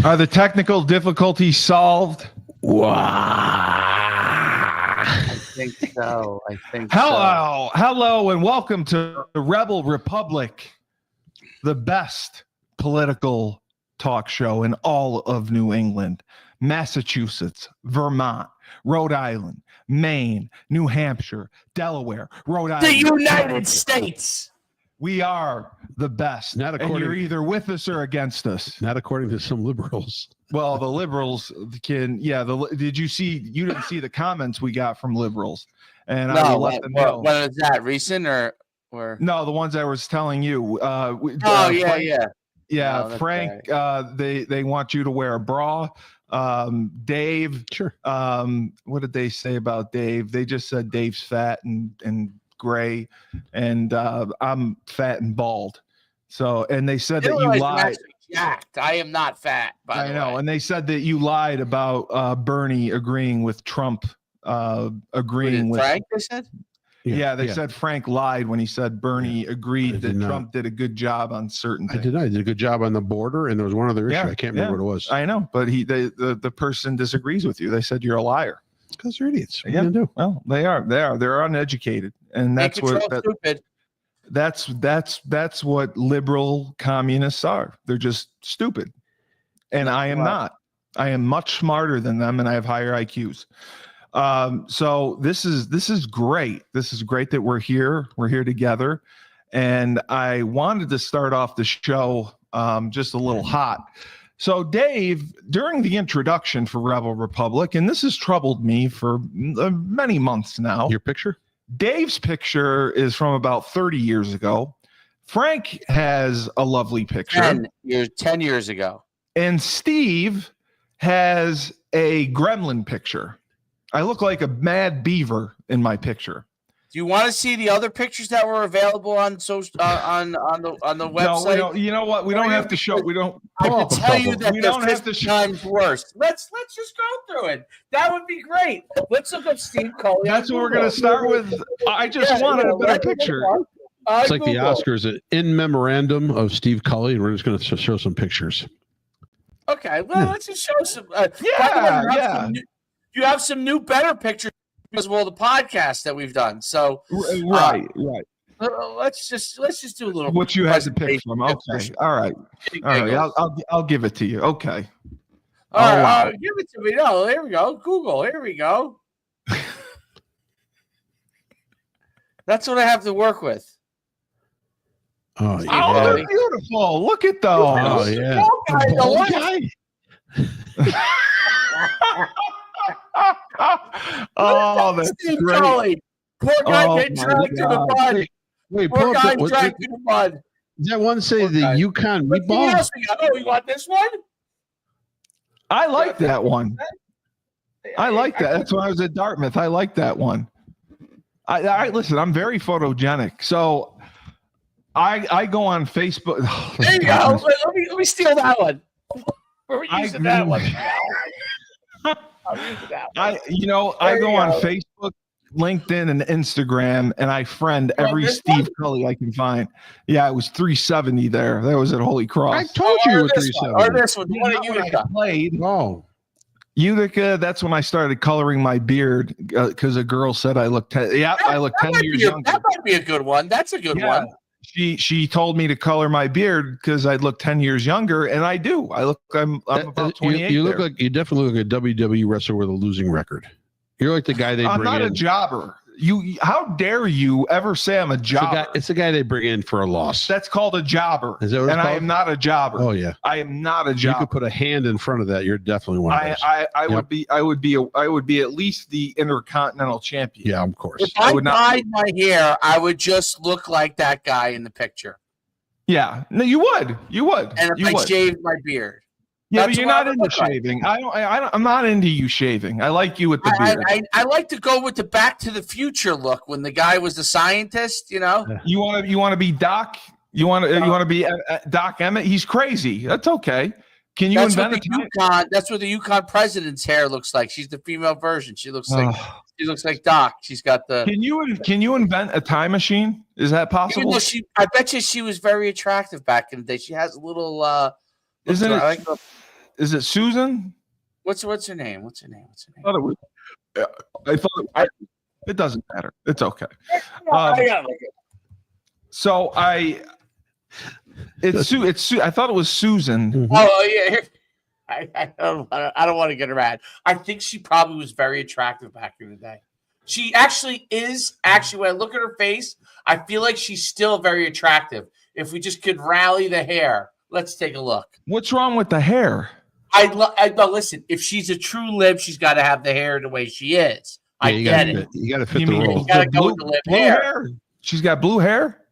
Are the technical difficulties solved? Wow. I think so. Hello, and welcome to the Rebel Republic, the best political talk show in all of New England, Massachusetts, Vermont, Rhode Island, Maine, New Hampshire, Delaware, Rhode Island. The United States. We are the best. Not according, and you're either with us or against us. Not according to some liberals. Well, the liberals can, did you see, you didn't see the comments we got from liberals. And no, I will let them know. What is that, recent or? No, the ones I was telling you. Frank, Yeah, no, Frank, they want you to wear a bra. Dave, sure. What did they say about Dave? They just said Dave's fat and gray, and I'm fat and bald. So, and they said that you lied. Jacked. I am not fat. I know, and they said that you lied about Bernie agreeing with Trump. Agreeing with Frank. They said. Yeah, they said Frank lied when he said Bernie agreed that Trump did a good job on certain things. I did a good job on the border, and there was one other issue. I can't remember what it was. I know, but the person disagrees with you. They said you're a liar. Because they're idiots. What are you gonna do? Well, they are. They're uneducated, and that's stupid. That's what liberal communists are. They're just stupid, and I am not. I am much smarter than them, and I have higher IQs. So this is great. This is great that we're here. We're here together. And I wanted to start off the show just a little hot. So Dave, during the introduction for Rebel Republic, and this has troubled me for many months now. Your picture? Dave's picture is from about 30 years ago. Frank has a lovely picture. 10 years ago. And Steve has a gremlin picture. I look like a mad beaver in my picture. Do you want to see the other pictures that were available on social on the website? No, we don't, you know what? We don't have to show. We don't. I can tell you that we don't have to show. Times worse. Let's just go through it. That would be great. Let's look up Steve Cully. That's what we're going to start with. I just wanted a better picture. It's like the Oscars, in memorandum of Steve Cully, and we're just going to show some pictures. Okay, well, let's just show some. You have some new, better pictures because of all the podcasts that we've done. So right. Let's just do a little. What you had to pick from? Okay, all right. I'll give it to you. Okay. All right, give it to me. No, here we go. Google. Here we go. That's what I have to work with. Oh, yeah. They're beautiful. Look at those. Oh, yeah. Oh, that's Steve great. Cully. Poor guy getting dragged to the mud. Wait, poor guy dragged to the mud. Does that one say the Yukon meatball? Oh, you want this one? I like that one. I like that. That's when I was at Dartmouth. I like that one. I listen, I'm very photogenic. So I go on Facebook. There you go. Let me steal that one. We're using that one. I go on Facebook, LinkedIn, and Instagram, and I friend every Steve Cully I can find. Yeah, it was 370 there. That was at Holy Cross. I told you it was 370. Or this one. The one at Utica. Utica, that's when I started coloring my beard because a girl said I looked 10 years younger. That might be a good one. That's a good one. She told me to color my beard because I'd look 10 years younger, and I do. I'm about 28. You definitely look like a WWE wrestler with a losing record. You're like the guy they bring in. I'm not a jobber. How dare you ever say I'm a jobber? It's the guy they bring in for a loss. That's called a jobber. Is that what it's called? I am not a jobber. Oh yeah, I am not a jobber. You could put a hand in front of that. You're definitely one of those. I would be at least the Intercontinental Champion. Yeah, of course. If I dyed my hair, I would just look like that guy in the picture. Yeah, no, you would. And if I shaved my beard. Yeah, but you're not into shaving. I'm not into you shaving. I like you with the beard. I like to go with the Back to the Future look when the guy was the scientist. You know. Yeah. You want to be Doc. You want to be Doc Emmett. He's crazy. That's okay. Can you invent a Yukon? That's what the Yukon president's hair looks like. She's the female version. She looks like Doc. She's got the. Can you invent a time machine? Is that possible? I bet you she was very attractive back in the day. She has a little. Isn't it? Is it Susan? What's her name? What's her name? I thought it was. I thought it doesn't matter. It's okay. I got it. So I thought it was Susan. Mhm. Oh yeah. I don't want to get her mad. I think she probably was very attractive back in the day. She actually is. Actually, when I look at her face, I feel like she's still very attractive. If we just could rally the hair, let's take a look. What's wrong with the hair? No, listen. If she's a true lib, she's got to have the hair the way she is. Yeah, I get it. You got to fit You the mean role. You gotta go with the lip blue hair. She's got blue hair.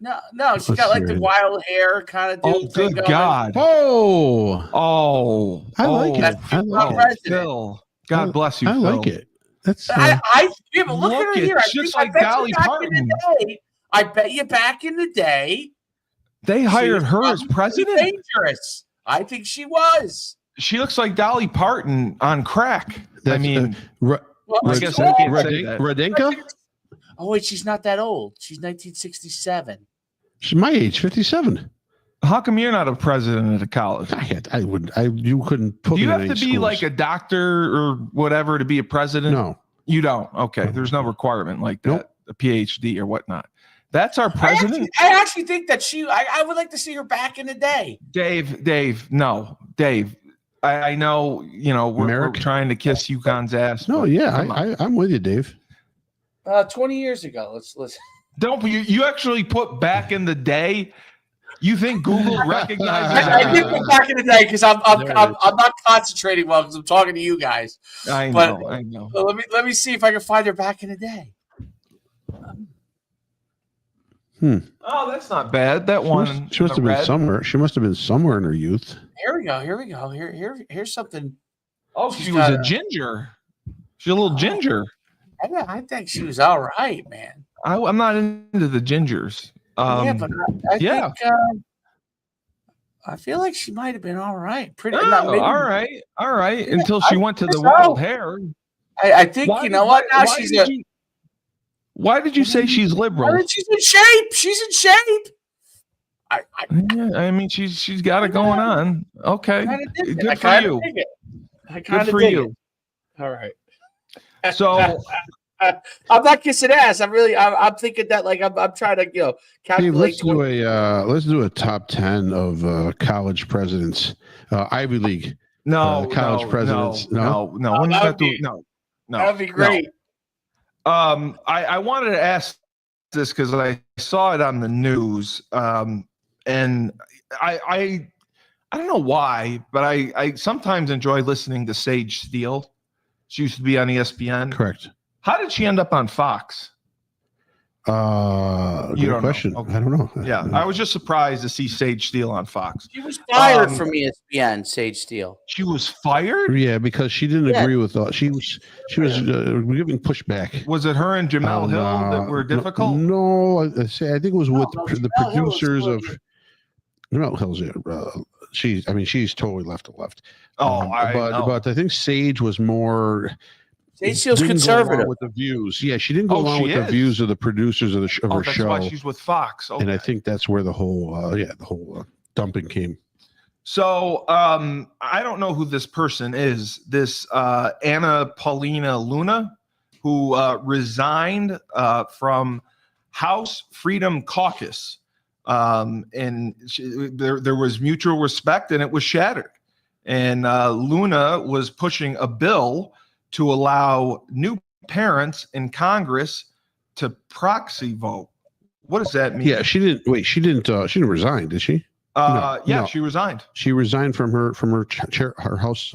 No, she's Let's got like see. the wild hair kind of. Oh, good God! Oh, I like it. That's I like it. Phil. God bless you, I Phil. like it. That's Yeah, but look at her here. I just think- like I bet you Dolly back Parton. in the day. I bet you back in the day, They hired her as president. dangerous. I think she was. She looks like Dolly Parton on crack. I mean, Well, I she's guess old. I can't say that. Radenka? Oh wait, she's not that old. She's 1967. She's my age, 57. How come you're not a president at a college? You couldn't put Do you me in have to any be schools. like a doctor or whatever to be a president? No. You don't. Okay. There's no requirement like that, Nope. a PhD or whatnot. That's our president. I actually think that I would like to see her back in the day. Dave, no. Dave, I know, we're trying to kiss UConn's ass. No, but yeah, come on. I'm with you, Dave. 20 years ago. Let's. Don't you actually put back in the day? You think Google recognizes I did go back in the day because I'm not concentrating well because I'm talking to you guys. I But- know. So let me see if I can find her back in the day. Oh, that's not bad. That one. She must have been somewhere. She must have been somewhere in her youth. Here we go. Here's something. Oh, She's she was got a ginger. She's a little ginger. I think she was all right, man. I'm not into the gingers. Yeah, but I yeah. think I feel like she might have been all right. Pretty. Oh, not maybe- all right. Until she went to the so. wild hair. I think you know what? Now she's why did you say she's liberal? she's in shape. She's in shape. Yeah, I mean, she's got it going on. Okay, good for you. Good for you. All right. So I'm not kissing ass. I'm thinking that like I'm trying to Hey, calculate. let's do a top 10 of college presidents, Ivy League. College presidents. No. We're not doing no. That'd be great. I wanted to ask this because I saw it on the news, and I don't know why, but I sometimes enjoy listening to Sage Steele. She used to be on ESPN. Correct. How did she end up on Fox? Good question. Okay. I don't know. Yeah, I was just surprised to see Sage Steele on Fox. She was fired from ESPN. Sage Steele. She was fired? Yeah, because she didn't agree with she was giving pushback. Was it her and Jamel Hill that were difficult? No, I think it was with the Jamel Hill was producers of good. Jamel Hill's. She's totally left to left. Oh, but I think Sage was more. Sage Steele's didn't go conservative. along with the views. Yeah, she didn't go along she with the is. views of the producers of her that's show. why she's with Fox. Okay. And I think that's where the whole dumping came. So I don't know who this person is. This Anna Paulina Luna, who resigned from House Freedom Caucus, and there was mutual respect, and it was shattered. And Luna was pushing a bill to allow new parents in Congress to proxy vote. What does that mean? Yeah, she didn't resign, did she? No. She resigned. She resigned from her chair, her House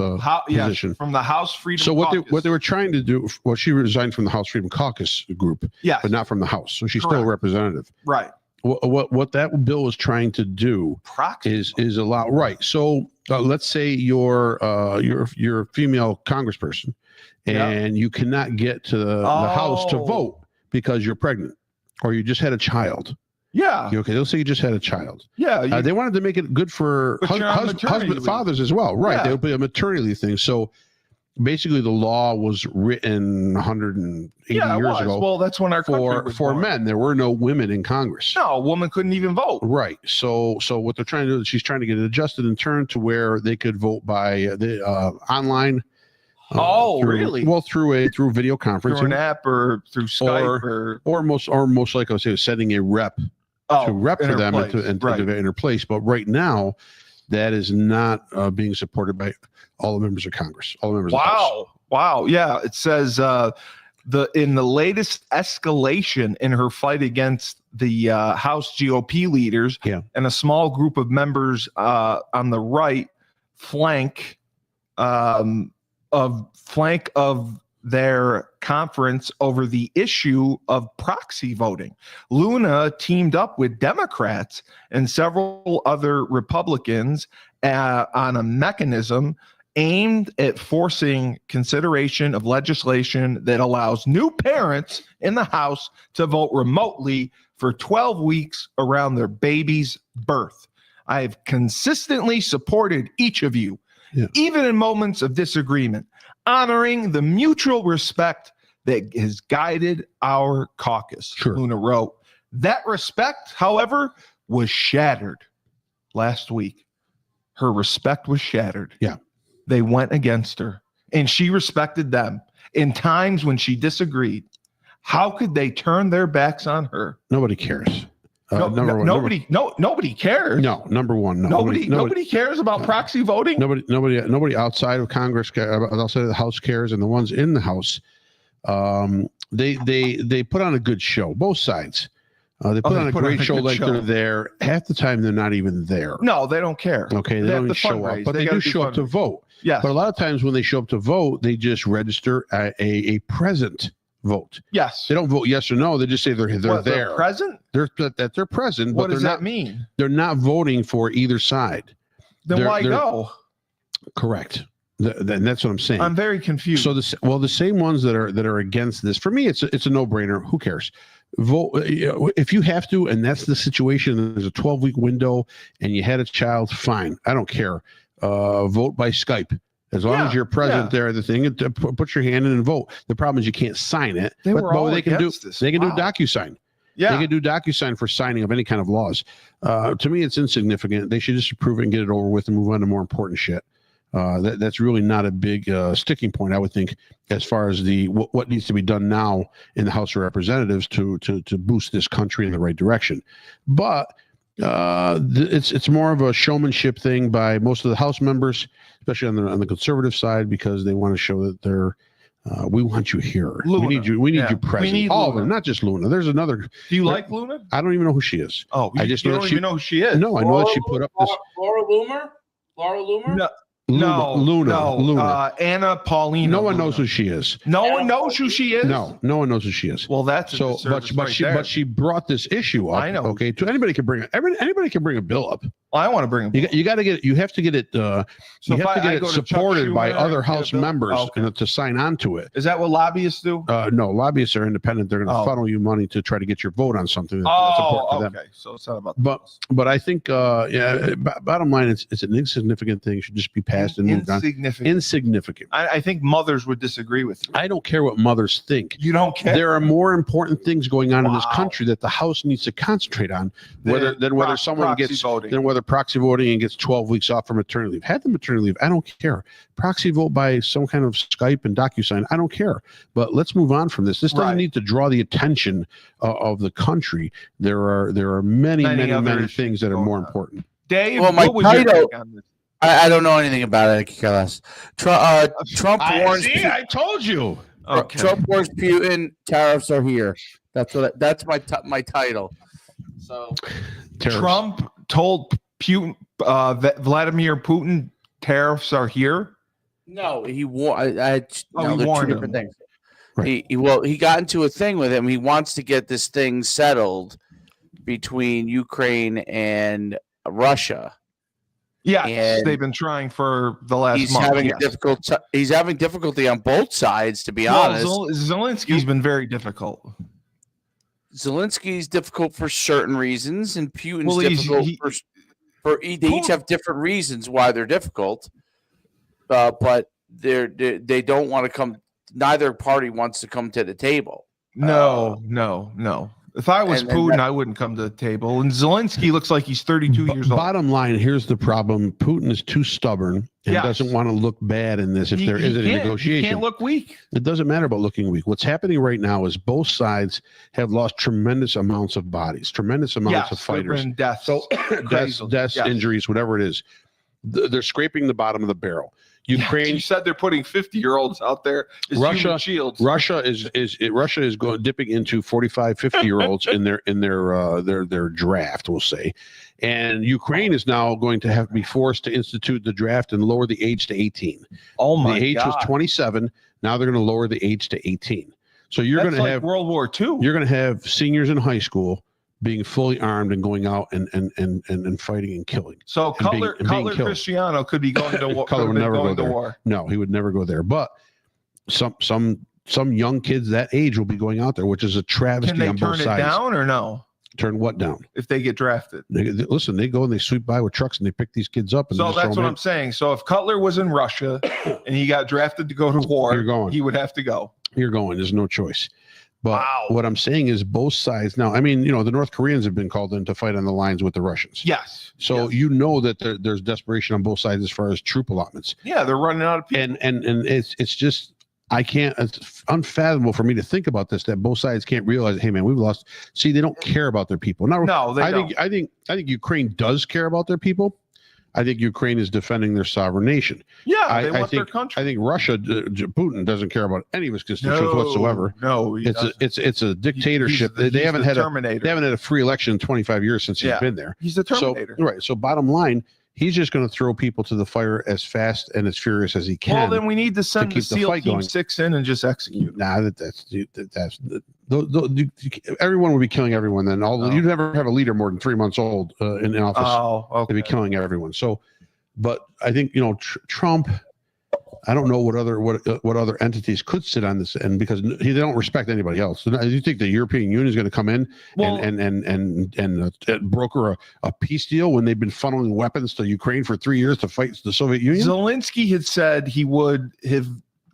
position. From the House Freedom So Caucus. what they were trying to do, she resigned from the House Freedom Caucus group, Yes. but not from the House. So she's Correct. still a representative. Right. What that bill was trying to do Proxy is allow, right. So let's say you're a female congressperson and you cannot get to the House to vote because you're pregnant or you just had a child. Yeah. Okay, let's say you just had a child. Yeah. They wanted to make it good for But you're on maternity husband leave. fathers as well. Right. Yeah. There would be a maternity thing. So basically the law was written 180 years ago. Well, that's when our country was for born. men. There were no women in Congress. No, a woman couldn't even vote. Right. So what they're trying to do is she's trying to get it adjusted and turned to where they could vote by the online. Really? Well, through video conferencing, through an app or through Skype or most likely, I would say, sending a rep to rep for them in her place. But right now, that is not being supported by all the members of Congress, all the members of the House. Wow. Yeah. It says in the latest escalation in her fight against the House GOP leaders and a small group of members on the right flank of their conference over the issue of proxy voting. Luna teamed up with Democrats and several other Republicans on a mechanism aimed at forcing consideration of legislation that allows new parents in the House to vote remotely for 12 weeks around their baby's birth. I have consistently supported each of you, even in moments of disagreement, honoring the mutual respect that has guided our caucus, Luna wrote. That respect, however, was shattered last week. Her respect was shattered. Yeah. They went against her, and she respected them in times when she disagreed. How could they turn their backs on her? Nobody cares. Nobody cares. No, number one, nobody cares about proxy voting. Nobody outside of Congress, outside of the House cares, and the ones in the House, they put on a good show. Both sides, they put on a great show. Like they're there. Half the time, they're not even there. No, they don't care. Okay, they don't even show up, but they do show up to vote. Yes. But a lot of times when they show up to vote, they just register a present vote. Yes. They don't vote yes or no. They just say they're there. They're present? They're present. What does that mean? They're not voting for either side. Then why go? Correct. And that's what I'm saying. I'm very confused. So the same ones that are against this, for me, it's a no-brainer. Who cares? Vote if you have to, and that's the situation. There's a 12-week window, and you had a child. Fine, I don't care. Vote by Skype. As long as you're present there, the thing, put your hand in and vote. The problem is you can't sign it. They can do DocuSign. Yeah. They can do DocuSign for signing of any kind of laws. To me, it's insignificant. They should just approve it and get it over with and move on to more important shit. That's really not a big sticking point, I would think, as far as what needs to be done now in the House of Representatives to boost this country in the right direction. But it's more of a showmanship thing by most of the House members, especially on the conservative side, because they want to show that they're we want you here. Luna. We need you present. All of them, not just Luna. There's another. Do you like Luna? I don't even know who she is. Oh, I just don't even know who she is. No, I know that she put up this. Laura Loomer? No. Luna. Anna Paulina. No one knows who she is. No one knows who she is. No one knows who she is. Well, that's so. But she brought this issue up. I know. Okay, to anybody can bring a bill up. Well, I want to bring a bill. You have to get it. You have to get it supported by other House members to sign on to it. Is that what lobbyists do? No, lobbyists are independent. They're going to funnel you money to try to get your vote on something. Okay. So it's not about. But I think bottom line, it's an insignificant thing. It should just be passed and moved on. Insignificant. I think mothers would disagree with you. I don't care what mothers think. You don't care. There are more important things going on in this country that the House needs to concentrate on, whether proxy voting and gets 12 weeks off for maternity leave. Have the maternity leave. I don't care. Proxy vote by some kind of Skype and DocuSign. I don't care. But let's move on from this. This doesn't need to draw the attention of the country. There are many things that are more important. Dave, my title. I don't know anything about it. I could care less. Trump warns. I told you. Okay. Trump warns Putin. Tariffs are here. That's my title. So Tariffs. Trump told Putin, Vladimir Putin, tariffs are here. No, he warned. He warned two different things. Right. He got into a thing with him. He wants to get this thing settled between Ukraine and Russia. Yeah, they've been trying for the last month. He's having difficulty on both sides, to be honest. Zelensky's been very difficult. Zelensky's difficult for certain reasons, and Putin's difficult they each have different reasons why they're difficult. But they don't want to come. Neither party wants to come to the table. No. If I was Putin, I wouldn't come to the table. And Zelensky looks like he's 32 years old. Bottom line, here's the problem. Putin is too stubborn and doesn't want to look bad in this if there is a negotiation. He can't look weak. It doesn't matter about looking weak. What's happening right now is both sides have lost tremendous amounts of bodies, tremendous amounts of fighters. Deaths. So deaths, injuries, whatever it is. They're scraping the bottom of the barrel. Ukraine. You said they're putting 50-year-olds out there as human shields. Russia is going dipping into 45, 50-year-olds in their draft, we'll say, and Ukraine is now going to be forced to institute the draft and lower the age to 18. Oh my God! The age was 27. Now they're going to lower the age to 18. So you're going to have World War II. You're going to have seniors in high school being fully armed and going out and fighting and killing. So Cutler Cristiano could be going to war. Cutler would never go there. No, he would never go there. But some young kids that age will be going out there, which is a travesty on both sides. Can they turn it down or no? Turn what down? If they get drafted. Listen, they go and they sweep by with trucks and they pick these kids up. And so that's what I'm saying. So if Cutler was in Russia and he got drafted to go to war, he would have to go. You're going. There's no choice. But what I'm saying is both sides now, I mean, the North Koreans have been called in to fight on the lines with the Russians. Yes. So that there's desperation on both sides as far as troop allotments. Yeah, they're running out of people. And it's just it's unfathomable for me to think about this, that both sides can't realize, hey man, we've lost. See, they don't care about their people. No, they don't. I think Ukraine does care about their people. I think Ukraine is defending their sovereign nation. Yeah, they want their country. I think Russia, Putin doesn't care about any of his constituents whatsoever. No, it's a dictatorship. They haven't had a free election in 25 years since he's been there. He's the Terminator. So bottom line, he's just going to throw people to the fire as fast and as furious as he can. Well, then we need to send the SEAL Team 6 in and just execute. Nah, everyone would be killing everyone. Then you'd never have a leader more than 3 months old in office. Oh, okay. They'd be killing everyone. So, but I think Trump. I don't know what other entities could sit on this, and because they don't respect anybody else. So do you think the European Union is going to come in and broker a peace deal when they've been funneling weapons to Ukraine for 3 years to fight the Soviet Union? Zelensky had said he would have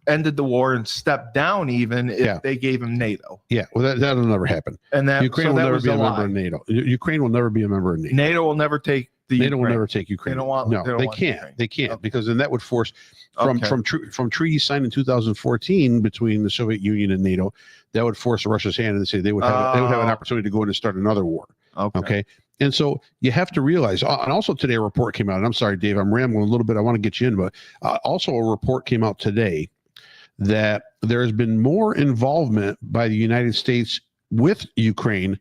ended the war and stepped down even if they gave him NATO. Yeah, well, that'll never happen. And that Ukraine will never be a member of NATO. Ukraine will never be a member of NATO. NATO will never take NATO will never take Ukraine. They can't. They can't because then that would force from treaties signed in 2014 between the Soviet Union and NATO. That would force Russia's hand and say they would have an opportunity to go in and start another war. Okay. And so you have to realize, and also today a report came out, and I'm sorry, Dave, I'm rambling a little bit. I want to get you in, but also a report came out today that there has been more involvement by the United States with Ukraine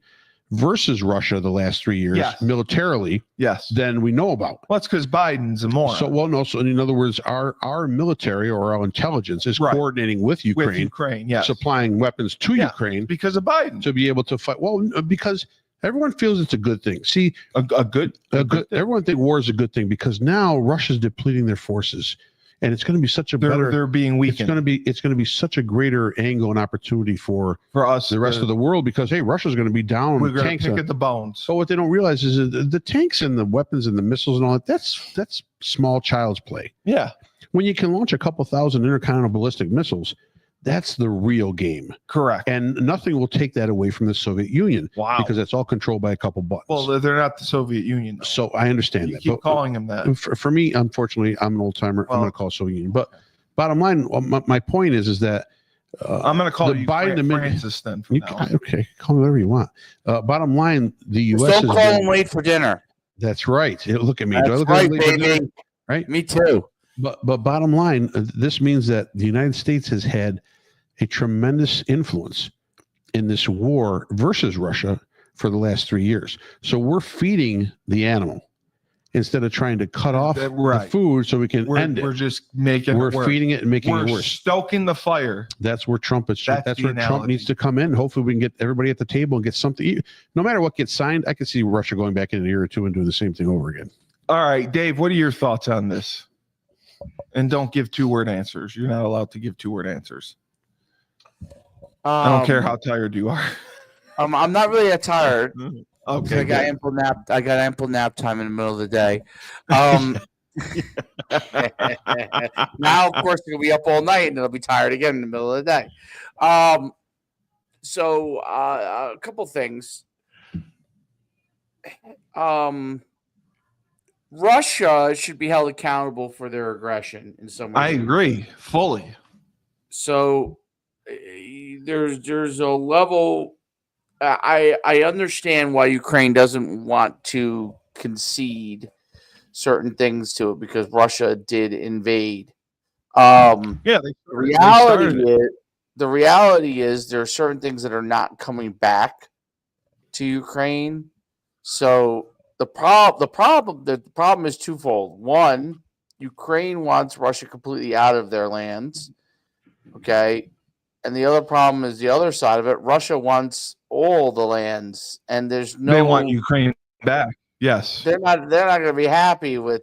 versus Russia the last 3 years militarily than we know about. Well, that's because Biden's a moron. So in other words, our military or our intelligence is coordinating with Ukraine, supplying weapons to Ukraine because of Biden to be able to fight. Well, because everyone feels it's a good thing. See, a good thing. Everyone thinks war is a good thing because now Russia's depleting their forces. And it's going to be such a they're being weakened. It's going to be such a greater angle and opportunity for us, the rest of the world, because hey, Russia's going to be down. We're going to pick at the bones. So what they don't realize is the tanks and the weapons and the missiles and all that. That's small child's play. Yeah. When you can launch a couple thousand intercontinental ballistic missiles, that's the real game. Correct. And nothing will take that away from the Soviet Union. Wow. Because that's all controlled by a couple buttons. Well, they're not the Soviet Union, though. So I understand that. You keep calling them that. For me, unfortunately, I'm an old timer. I'm going to call Soviet Union. But bottom line, my point is that I'm going to call you Biden Francis then. Okay, call me whatever you want. Bottom line, the U.S. Don't call him late for dinner. That's right. Look at me. That's right, baby. Right? Me too. But bottom line, this means that the United States has had a tremendous influence in this war versus Russia for the last 3 years. So we're feeding the animal instead of trying to cut off the food so we can end it. We're just making it worse. Feeding it and making it worse. We're stoking the fire. That's where Trump needs to come in. Hopefully we can get everybody at the table and get something. No matter what gets signed, I could see Russia going back in a year or two and doing the same thing over again. All right, Dave, what are your thoughts on this? And don't give 2-word answers. You're not allowed to give 2-word answers. I don't care how tired you are. I'm not really that tired. Okay. I got ample nap time in the middle of the day. Now, of course, they'll be up all night and they'll be tired again in the middle of the day. So a couple things. Russia should be held accountable for their aggression in some way. I agree fully. So there's a level. I understand why Ukraine doesn't want to concede certain things to it because Russia did invade. The reality is there are certain things that are not coming back to Ukraine. So the problem is twofold. One, Ukraine wants Russia completely out of their lands. Okay. And the other problem is the other side of it. Russia wants all the lands, and they want Ukraine back. Yes, they're not going to be happy with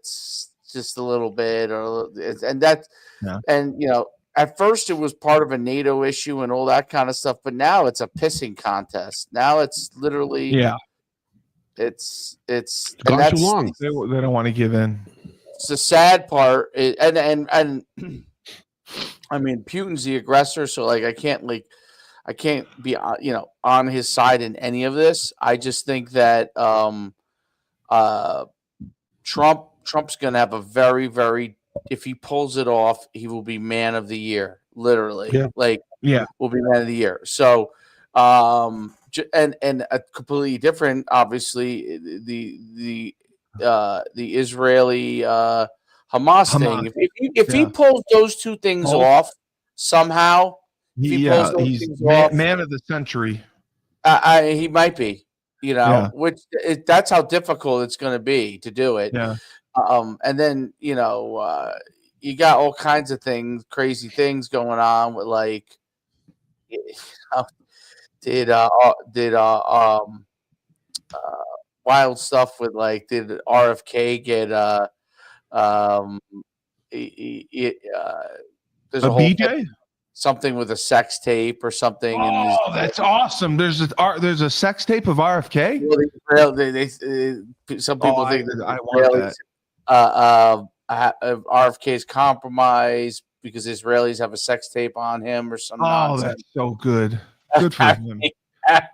just a little bit, and at first it was part of a NATO issue and all that kind of stuff, but now it's a pissing contest. Now it's literally it's gone too long. They don't want to give in. It's the sad part, and I mean, Putin's the aggressor, so I can't be on his side in any of this. I just think that Trump's going to have a very, very, if he pulls it off, he will be man of the year, literally. Will be man of the year. So and a completely different, obviously, the Israeli Hamas thing. If he pulls those two things off somehow, he's man of the century. He might be, which that's how difficult it's going to be to do it. Yeah. And then you got all kinds of crazy things going on with wild stuff with did RFK get there's a whole BJ? Something with a sex tape or something. Oh, that's awesome! There's a sex tape of RFK. Well, some people think that I want that. RFK is compromised because Israelis have a sex tape on him or something. Oh, that's so good. Good for him.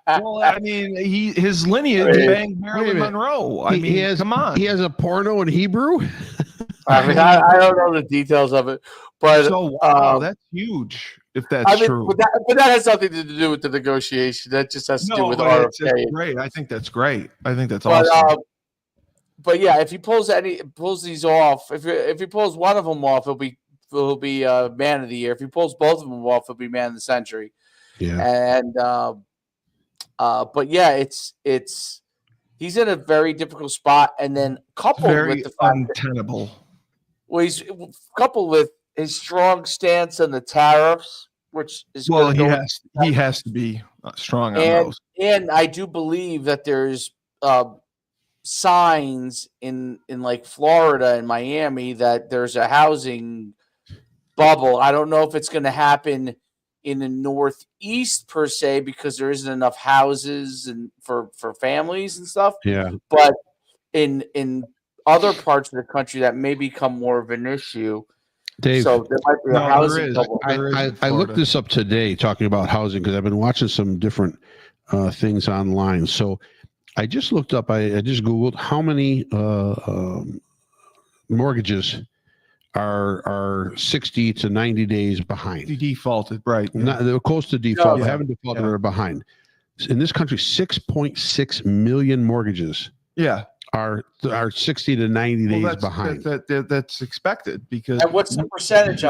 Well, I mean, his lineage banged Marilyn Monroe. Come on. He has a porno in Hebrew. I mean, I don't know the details of it, but that's huge. If that's true, but that has nothing to do with the negotiation. That just has to do with RFK. It's great. I think that's great. I think that's awesome. But yeah, if he pulls these off, if he pulls one of them off, he'll be man of the year. If he pulls both of them off, he'll be man of the century. Yeah. And but yeah, it's he's in a very difficult spot, and then coupled with the fact untenable. He's coupled with his strong stance on the tariffs, which is he has to be strong on those. And I do believe that there's signs in Florida and Miami that there's a housing bubble. I don't know if it's going to happen in the Northeast per se because there isn't enough houses and for families and stuff. Yeah, but in other parts of the country that may become more of an issue. Dave, so there might be a housing bubble. I looked this up today talking about housing because I've been watching some different things online. So I just looked up, I just Googled how many mortgages are 60 to 90 days behind. They defaulted, right? They're close to default. They haven't defaulted, they're behind. In this country, 6.6 million mortgages. Yeah. Are 60 to 90 days behind. That's expected because. And what's the percentage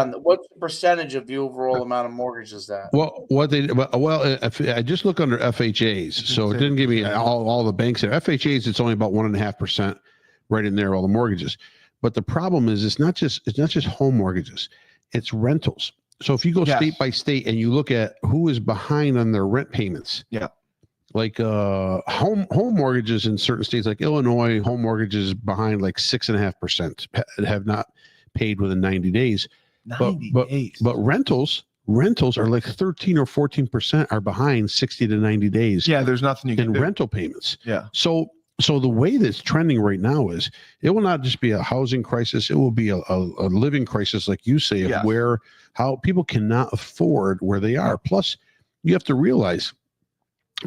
of the overall amount of mortgages that? If I just look under FHAs, so it didn't give me all the banks there. FHAs, it's only about 1.5% right in there, all the mortgages. But the problem is, it's not just home mortgages, it's rentals. So if you go state by state and you look at who is behind on their rent payments, like home mortgages in certain states like Illinois, home mortgages behind like 6.5% have not paid within 90 days. But rentals are like 13 or 14% are behind 60 to 90 days. Yeah, there's nothing you can do. rental payments. Yeah. So So the way that's trending right now is it will not just be a housing crisis, it will be a living crisis, like you say, Yes. where how people cannot afford where they are. Plus, you have to realize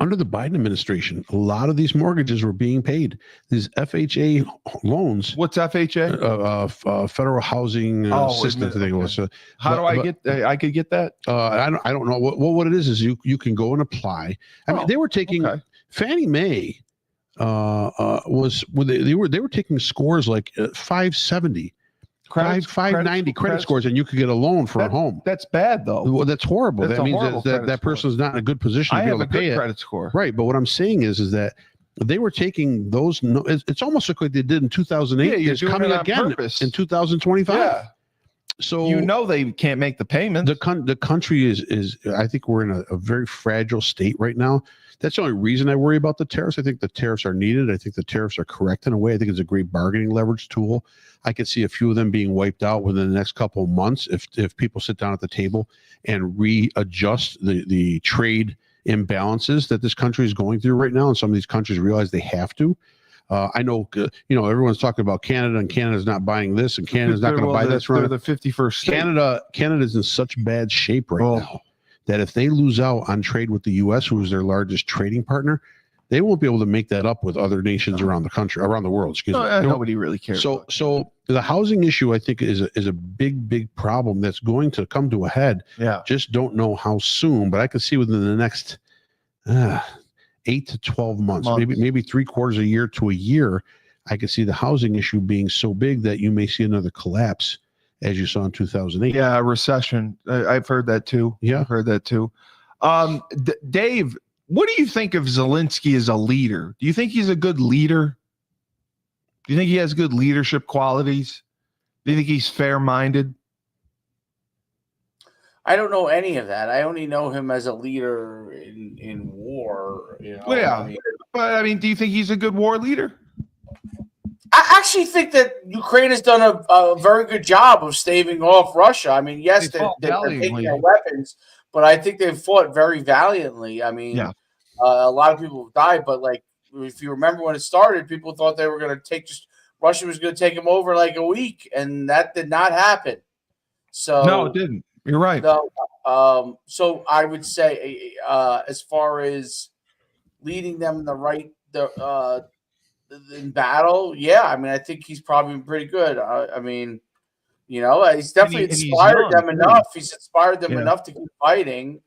under the Biden administration, a lot of these mortgages were being paid. These FHA loans, What's FHA? Federal Housing Assistance, I think it was. How do I get? I could get that. I don't know what it is you can go and apply. I mean, they were taking Fannie Mae. They were taking scores like 570, 590 credit scores, and you could get a loan for a home. That's bad though. Well, that's horrible. That's that means that person's not in a good position to be able to pay it. Credit score, right? But what I'm saying is that they were taking those. It's almost like they did in 2008. Yeah, it's coming again in 2025. Yeah. So they can't make the payment. The country is I think we're in a very fragile state right now. That's the only reason I worry about the tariffs. I think the tariffs are needed. I think the tariffs are correct in a way. I think it's a great bargaining leverage tool. I could see a few of them being wiped out within the next couple of months if people sit down at the table and readjust the trade imbalances that this country is going through right now. And some of these countries realize they have to. I know, everyone's talking about Canada, and Canada's not buying this, and Canada's not going to buy this. They're the 51st state. Canada's in such bad shape right now that if they lose out on trade with the U.S., who is their largest trading partner, they won't be able to make that up with other nations around the world. Nobody really cares. So the housing issue, I think, is a big problem that's going to come to a head. Yeah. Just don't know how soon, but I can see within the next 8 to 12 months, maybe 3/4 a year to a year, I could see the housing issue being so big that you may see another collapse, as you saw in 2008. Yeah, a recession. I've heard that too. Yeah, I've heard that too. Dave, what do you think of Zelensky as a leader? Do you think he's a good leader? Do you think he has good leadership qualities? Do you think he's fair-minded? I don't know any of that. I only know him as a leader in war. Well, yeah, but do you think he's a good war leader? I actually think that Ukraine has done a very good job of staving off Russia. I mean, yes, they're taking their weapons, but I think they've fought very valiantly. I mean, a lot of people have died, but if you remember when it started, people thought they were going to Russia was going to take them over in like a week, and that did not happen. So no, it didn't. You're right. So I would say, as far as leading them in the right in battle, I think he's probably been pretty good. He's definitely inspired them enough. He's inspired them enough to keep fighting.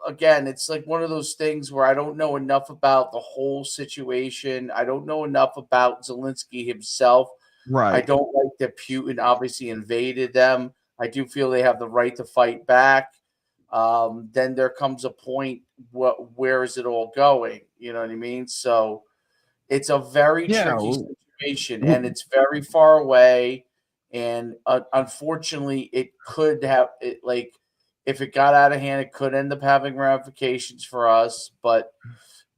Again, it's like one of those things where I don't know enough about the whole situation. I don't know enough about Zelensky himself. Right. I don't like that Putin obviously invaded them. I do feel they have the right to fight back. Then there comes a point, where is it all going? You know what I mean? So it's a very tricky situation, and it's very far away. And unfortunately, it could have if it got out of hand, it could end up having ramifications for us. But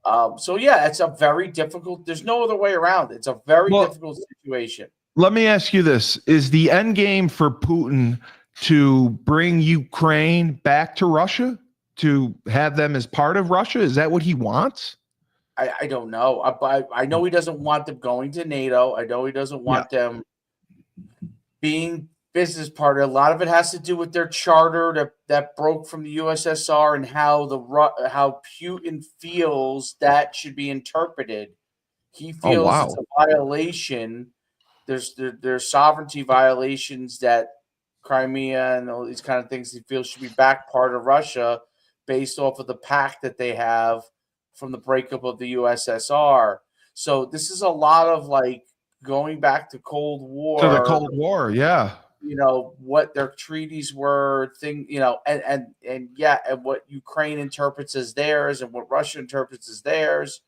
it's a very difficult. There's no other way around it. It's a very difficult situation. Let me ask you this: is the end game for Putin to bring Ukraine back to Russia, to have them as part of Russia? Is that what he wants? I don't know. I know he doesn't want them going to NATO. I know he doesn't want them being business partner. A lot of it has to do with their charter that broke from the USSR and how Putin feels that should be interpreted. He feels it's a violation. There's sovereignty violations that Crimea and all these kind of things he feels should be back part of Russia based off of the pact that they have from the breakup of the USSR. So this is a lot of going back to Cold War. To the Cold War, yeah. What their treaties were, and what Ukraine interprets as theirs and what Russia interprets as theirs,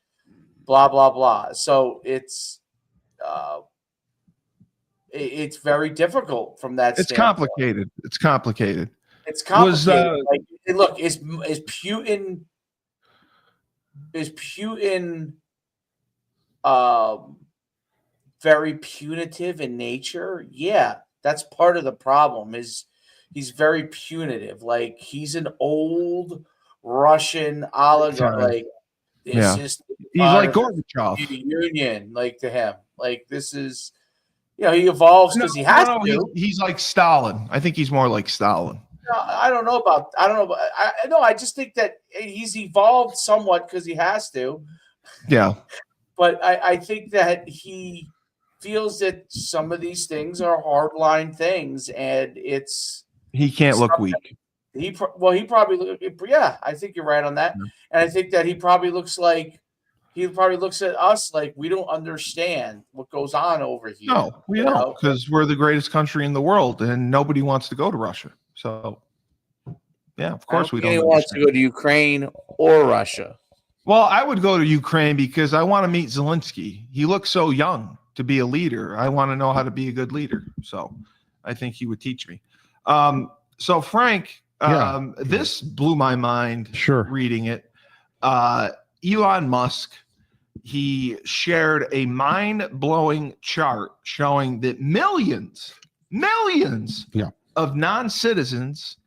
blah, blah, blah. So it's very difficult from that standpoint. Complicated. It's complicated. It's complicated. Look, is Putin very punitive in nature? Yeah, that's part of the problem. He's very punitive. He's an old Russian oligarch. Yeah. is He's like part of the Gorbachev. Soviet Union, like to him. Like this is, he evolves because he has to. He's like Stalin. I think he's more like Stalin. I don't know about. I just think that he's evolved somewhat because he has to. Yeah. But I think that he feels that some of these things are hardline things, and he can't look weak. He probably I think you're right on that, and I think that he probably looks at us like we don't understand what goes on over here. No, we don't, because we're the greatest country in the world, and nobody wants to go to Russia. So, yeah, of course we don't. Anyone wants to go to Ukraine or Russia? Well, I would go to Ukraine because I want to meet Zelensky. He looks so young to be a leader. I want to know how to be a good leader. So, I think he would teach me. So, Frank, this blew my mind. Sure, reading it. Elon Musk. He shared a mind-blowing chart showing that millions of non-citizens,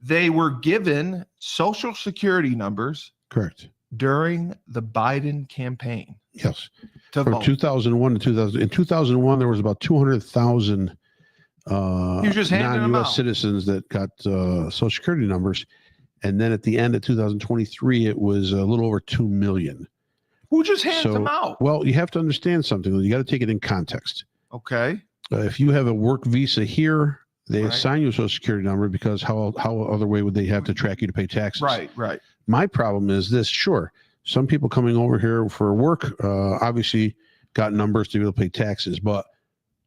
they were given Social Security numbers. Correct. During the Biden campaign. Yes. From vote. 2001 to 2000. In 2001, there was about 200,000 non-U.S. citizens that got Social Security numbers. And then at the end of 2023, it was a little over 2 million. Who just hands them out? Well, you have to understand something. You got to take it in context. Okay. If you have a work visa here, they assign you a Social Security number because how other way would they have to track you to pay taxes? Right. My problem is this. Sure, some people coming over here for work obviously got numbers to be able to pay taxes, but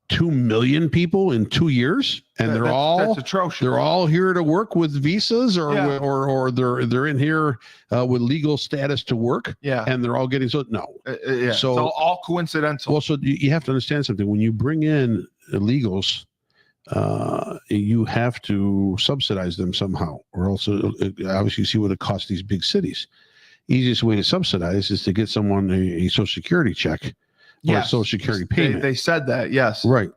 2 million people in 2 years, and that's atrocious. They're all here to work with visas, or they're in here with legal status to work. Yeah, and they're all getting so all coincidental. Well, so you have to understand something. When you bring in illegals, you have to subsidize them somehow, or else obviously you see what it costs these big cities. Easiest way to subsidize is to get someone a Social Security check. Yes. Social Security payment. They said that, yes. Right.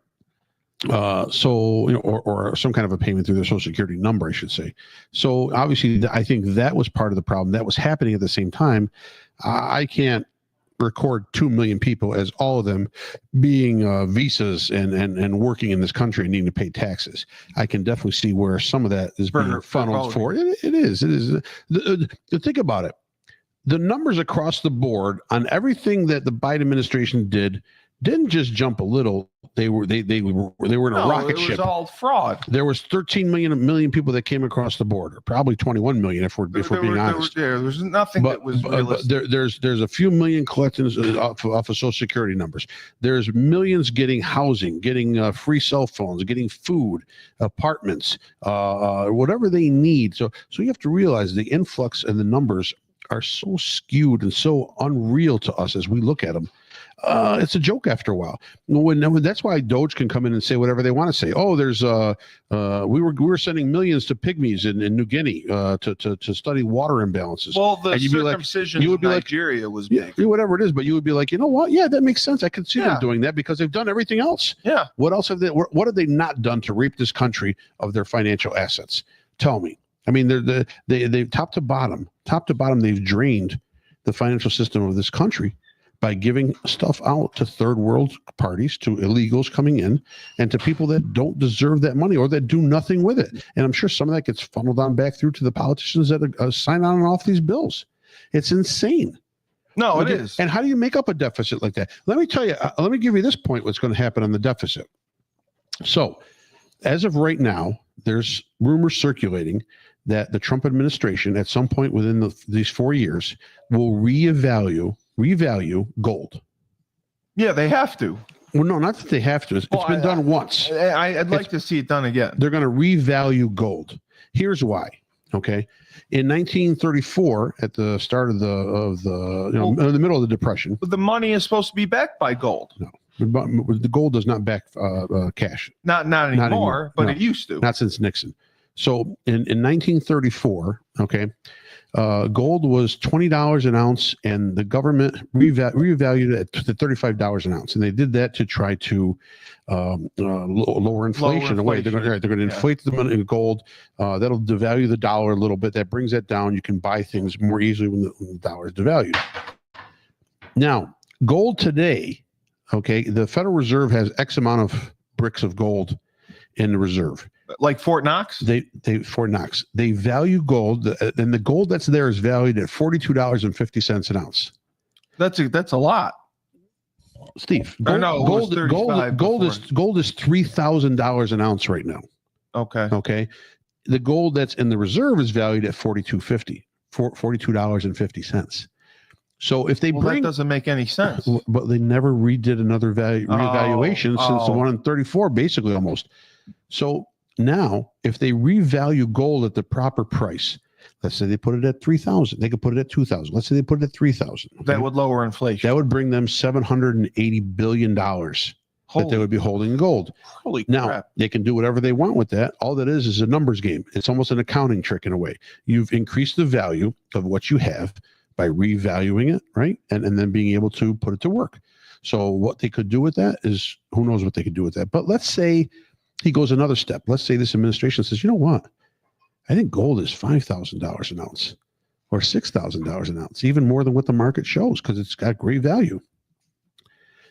Or some kind of a payment through their Social Security number, I should say. So obviously, I think that was part of the problem. That was happening at the same time. I can't record 2 million people as all of them being visas and working in this country and needing to pay taxes. I can definitely see where some of that is being funneled for. It is. Think about it. The numbers across the board on everything that the Biden administration didn't just jump a little. They were in a rocket ship. It was all fraud. There was 13 million people that came across the border, probably 21 million if we're being honest. There was nothing that was realistic. There's a few million collections off of Social Security numbers. There's millions getting housing, getting free cell phones, getting food, apartments, whatever they need. So you have to realize the influx and the numbers are so skewed and so unreal to us as we look at them. It's a joke after a while. That's why Doge can come in and say whatever they want to say. Oh, there's we were sending millions to pygmies in New Guinea to study water imbalances. Well, the circumcision in Nigeria was big. Whatever it is, but you would be like, you know what? Yeah, that makes sense. I could see them doing that because they've done everything else. Yeah. What else have they? What have they not done to rape this country of their financial assets? Tell me. I mean, they top to bottom, they've drained the financial system of this country by giving stuff out to third world parties, to illegals coming in, and to people that don't deserve that money or that do nothing with it. And I'm sure some of that gets funneled on back through to the politicians that sign on and off these bills. It's insane. No, it is. And how do you make up a deficit like that? Let me tell you, let me give you this point, what's going to happen on the deficit. So as of right now, there's rumors circulating that the Trump administration at some point within these 4 years will revalue gold. Yeah, they have to. Well, no, not that they have to. It's been done once. I'd like to see it done again. They're going to revalue gold. Here's why. Okay. In 1934, at the start of in the middle of the Depression. But the money is supposed to be backed by gold. No. The gold does not back cash. Not anymore, but it used to. Not since Nixon. So in 1934, okay, gold was $20 an ounce, and the government revalued it to $35 an ounce, and they did that to try to lower inflation away. They're going to inflate the money in gold. That'll devalue the dollar a little bit. That brings that down. You can buy things more easily when the dollar is devalued. Now, gold today, okay, the Federal Reserve has X amount of bricks of gold in the reserve. Like Fort Knox? Fort Knox. They value gold, and the gold that's there is valued at $42.50 an ounce. That's a lot. Steve, gold is $3,000 an ounce right now. Okay. Okay. The gold that's in the reserve is valued at $42.50. So if they bring, that doesn't make any sense. But they never redid another revaluation since the one in 34, basically almost. So now, if they revalue gold at the proper price, let's say they put it at 3,000, they could put it at 2,000. Let's say they put it at 3,000. Okay? That would lower inflation. That would bring them $780 billion that they would be holding in gold. Holy now, crap. They can do whatever they want with that. All that is a numbers game. It's almost an accounting trick in a way. You've increased the value of what you have by revaluing it, right? And then being able to put it to work. So what they could do with that is, who knows what they could do with that. But let's say he goes another step. Let's say this administration says, you know what? I think gold is $5,000 an ounce or $6,000 an ounce, even more than what the market shows, because it's got great value.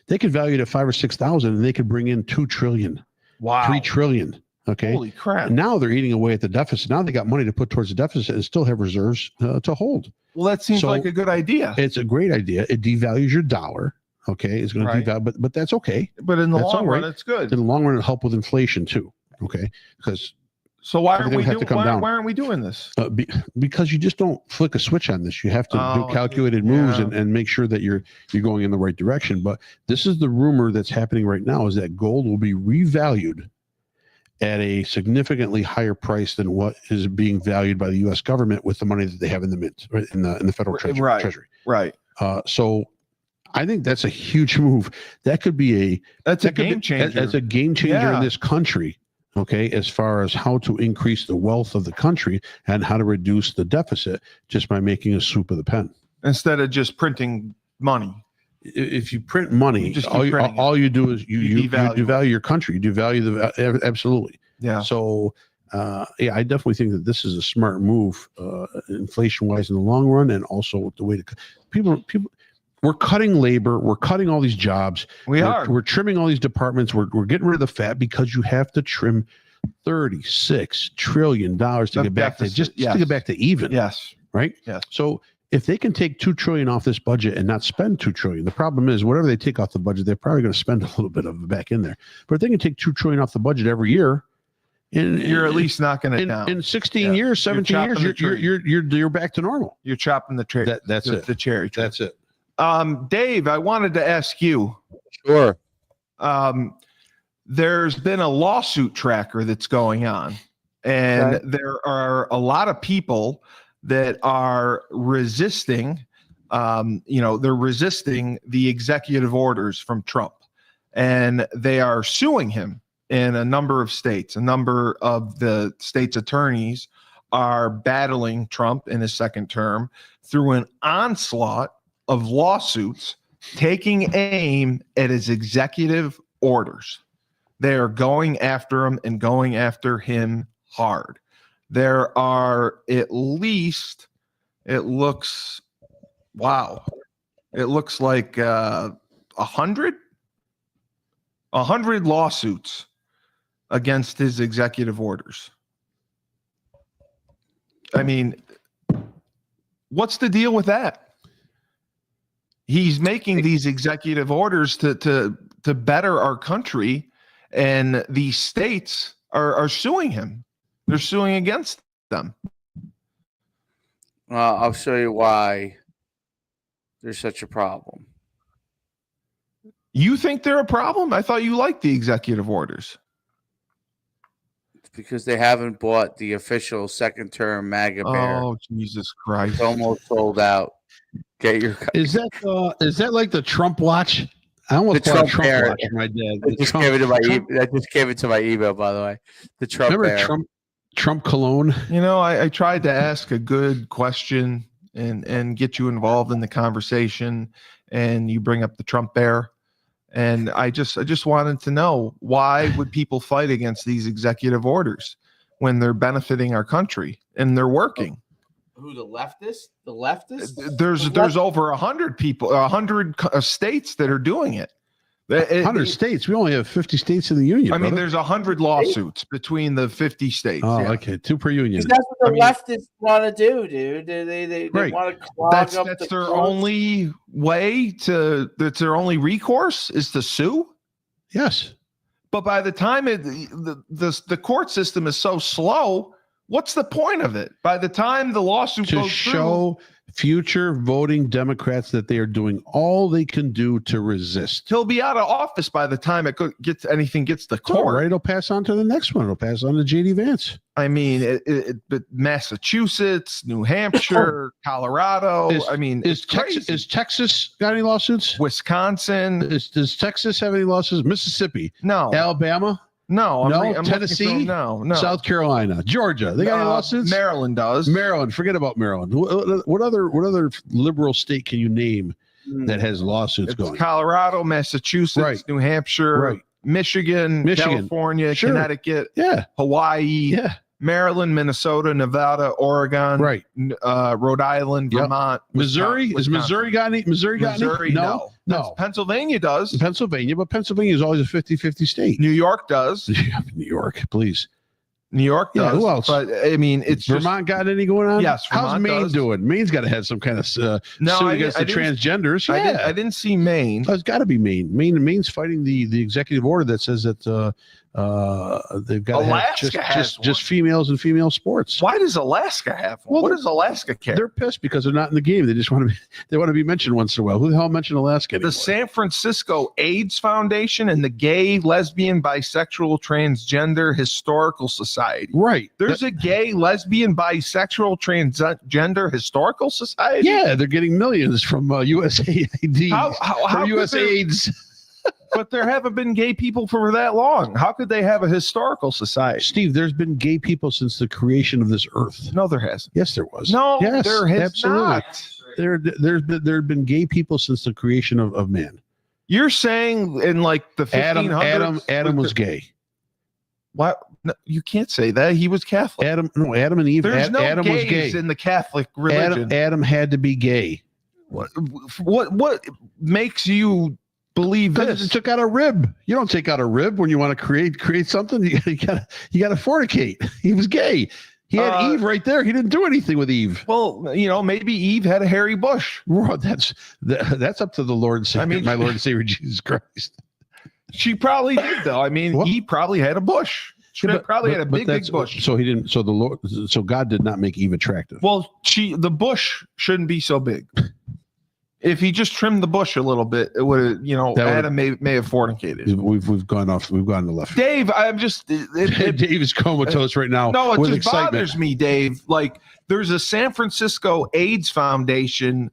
They could value it at 5,000 or 6,000, and they could bring in $2 trillion, wow, $3 trillion. Okay. Holy crap. And now they're eating away at the deficit. Now they got money to put towards the deficit and still have reserves to hold. Well, that seems like a good idea. It's a great idea. It devalues your dollar. Okay. It's going to devalue, but that's okay. But in the long run, it's good. In the long run, it'll help with inflation too. Okay. So why aren't we doing this? Because you just don't flick a switch on this. You have to do calculated moves and make sure that you're going in the right direction. But this is the rumor that's happening right now, is that gold will be revalued at a significantly higher price than what is being valued by the U.S. government with the money that they have in the mint, right, in the federal treasury. Right. So I think that's a huge move. That could be a game changer. That's a game changer in this country. Okay, as far as how to increase the wealth of the country and how to reduce the deficit just by making a swoop of the pen instead of just printing money. If you print money, all you do is you devalue your country. You devalue absolutely. Yeah. So I definitely think that this is a smart move, inflation wise in the long run, and also the way to people. We're cutting labor. We're cutting all these jobs. We're trimming all these departments. We're getting rid of the fat because you have to trim $36 trillion to get back to to get back to even. Yes. Right. Yes. So if they can take $2 trillion off this budget and not spend $2 trillion, the problem is whatever they take off the budget, they're probably going to spend a little bit of it back in there. But if they can take $2 trillion off the budget every year, you're at least knocking it down. In 16 years, 17 years, you're back to normal. You're chopping the tree. That's it. The cherry tree. That's it. Dave, I wanted to ask you. Sure. There's been a lawsuit tracker that's going on, and there are a lot of people that are resisting. They're resisting the executive orders from Trump, and they are suing him in a number of states. A number of the state's attorneys are battling Trump in his second term through an onslaught of lawsuits taking aim at his executive orders. They are going after him and going after him hard. There are at least, it looks like 100 lawsuits against his executive orders. I mean, what's the deal with that? He's making these executive orders to better our country, and these states are suing him. They're suing against them. I'll show you why there's such a problem. You think they're a problem? I thought you liked the executive orders. It's because they haven't bought the official second term MAGA bear. Oh, Jesus Christ. It's almost sold out. Get your Is that like the Trump watch? I almost bought a Trump watch for my dad. I just gave it to my email, by the way. The Trump Remember bear. Trump cologne. You know, I tried to ask a good question and get you involved in the conversation, and you bring up the Trump bear. And I just wanted to know, why would people fight against these executive orders when they're benefiting our country and they're working? Who, the leftists? The leftists? There's over 100 people, 100 states that are doing it. 100 states. We only have 50 states in the union. I mean, brother. there's 100 lawsuits between the 50 states. Oh, yeah. okay. 2 per union. Because that's what the leftists want to do, dude. They Right. want to clog That's up their courts. only way to. That's their only recourse is to sue. Yes. But by the time the court system is so slow, what's the point of it? By the time the lawsuit To goes show future voting Democrats that they are doing all they can do to resist. through, he'll be out of office by the time it gets to All court. right, it'll pass on to the next one. It'll pass on to JD Vance. I mean, but Massachusetts, New Hampshire, Colorado. Is Texas got any lawsuits? Wisconsin? Does Texas have any lawsuits? Mississippi, No, Alabama, no. I'm looking Tennessee, no. South Carolina, Georgia. They got any lawsuits? Maryland does. Maryland. Forget about Maryland. What other liberal state can you name that has lawsuits It's going? Colorado, Massachusetts, Right. New Hampshire, Right. Michigan, California, Sure. Connecticut, Yeah. Hawaii, Yeah. Maryland, Minnesota, Nevada, Oregon, Right. Rhode Island, Yep. Vermont, Missouri. Is Missouri got any? Missouri got Missouri, any? no. No. Pennsylvania does. Pennsylvania, but Pennsylvania is always a 50-50 state. New York does. New York, please. New York Yeah, does. who else? But I mean, it's just Vermont got any going on? Yes, How's Vermont Maine does. doing? Maine's got to have some kind of suit I against the didn't- transgenders. I Yeah, didn't see Maine. Oh, it's got to be Maine. Maine's fighting the executive order that says that they've got to have Alaska has just one. females in female sports. Why does Alaska have one? Well, What does Alaska care? They're pissed because they're not in the game. They just want to be mentioned once in a while. Who the hell mentioned Alaska anymore? The San Francisco AIDS Foundation and the Gay, Lesbian, Bisexual, Transgender Historical Society. Right. There's a gay, lesbian, bisexual, transgender historical society. Yeah, they're getting millions from USAID How or could there- USAIDs. But there haven't been gay people for that long. How could they have a historical society? Steve, there's been gay people since the creation of this earth. No, there hasn't. Yes, there was. No, yes, there has absolutely. not. There have been gay people since the creation of man. You're saying in like the 1500s? Adam was gay. What? No, you can't say that. He was Catholic. Adam and Eve. There's no Adam was gays gay. in the Catholic religion. Adam had to be gay. What makes you believe Because this? it took out a rib. You don't take out a rib when you want to create something. You gotta fornicate. He was gay. He had Eve right there. He didn't do anything with Eve. Well, maybe Eve had a hairy bush. Well, that's up to the Lord and Savior, I mean, my Lord and Savior Jesus Christ. She probably did, though. I mean, What? Eve probably had a bush. She probably had a big bush. So he didn't. So the Lord. So God did not make Eve attractive. Well, the bush shouldn't be so big. If he just trimmed the bush a little bit, it would have, Adam may have fornicated. We've gone off. We've gone to left. Dave, I'm just Dave is comatose right now. No, it with just excitement. bothers me, Dave. Like, there's a San Francisco AIDS Foundation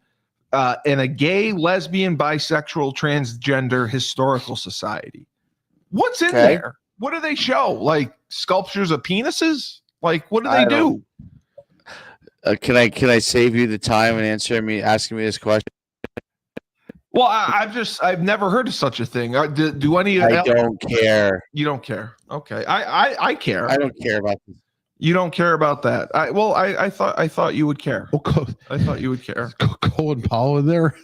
and a gay, lesbian, bisexual, transgender historical society. What's in there? What do they show? Like sculptures of penises? Like, what do they do? Can I save you the time and asking me this question? Well, I've never heard of such a thing. Do any? I don't care. You don't care. Okay, I care. I don't care about this. You don't care about that. I thought you would care. I thought you would care. Colin Powell in there.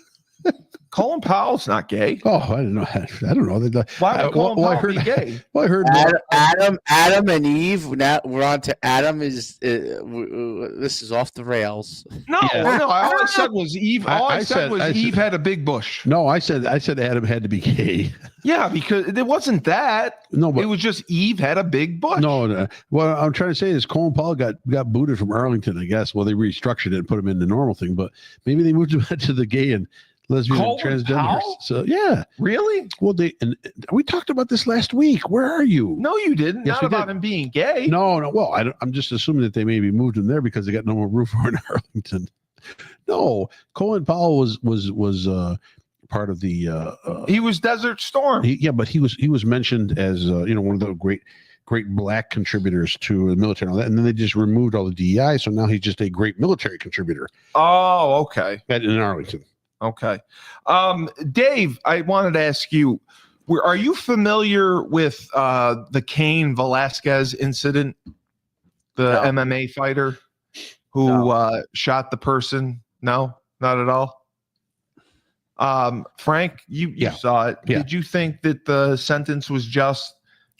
Colin Powell's not gay. Oh, I don't know. I don't know. Why would Colin Powell be gay? Well, I heard Adam and Eve. Now we're on to Adam. This is off the rails. No, all I said was Eve. All I said was Eve had a big bush. No, I said Adam had to be gay. Yeah, because it wasn't that. No, but it was just Eve had a big bush. No. What I'm trying to say is Colin Powell got booted from Arlington, I guess. Well, they restructured it and put him in the normal thing, but maybe they moved him to the gay and lesbian and transgender. So yeah, really? Well, we talked about this last week. Where are you? No, you didn't. Yes, Not we about did. him being gay. No. Well, I'm just assuming that they maybe moved him there because they got no more roof over in Arlington. No, Colin Powell was part of the. He was Desert Storm. But he was mentioned as one of the great great black contributors to the military and all that, and then they just removed all the DEI, so now he's just a great military contributor. Oh, okay. In Arlington. Okay. Dave, I wanted to ask you, are you familiar with the Cain Velasquez incident, the MMA fighter who shot the person? No, not at all. Frank, you saw it. Yeah. Did you think that the sentence was just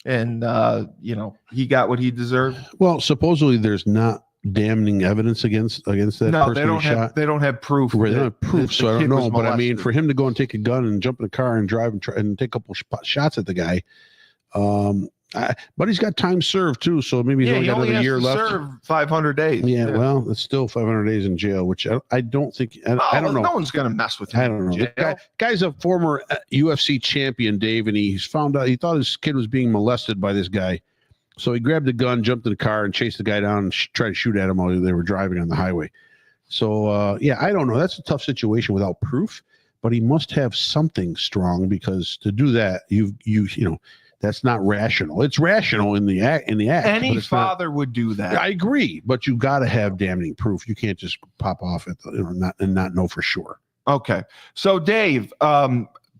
and he got what he deserved? Well, supposedly there's not damning evidence against that person. They don't have proof. They don't have proof, so I don't know. But I mean, molested. for him to go and take a gun and jump in a car and drive and try and take a couple shots at the guy, but he's got time served too, so maybe he's only got another year left. Serve 500 days. Yeah, well, it's still 500 days in jail, which I don't think. I don't know. No one's gonna mess with him. I don't know. The guy's a former UFC champion, Dave, and he's found out he thought his kid was being molested by this guy. So he grabbed a gun, jumped in the car, and chased the guy down and tried to shoot at him while they were driving on the highway. So, I don't know. That's a tough situation without proof, but he must have something strong, because to do that, you know, that's not rational. It's rational in the act. Any father would do that. I agree, but you got to have damning proof. You can't just pop off at not know for sure. Okay. So, Dave,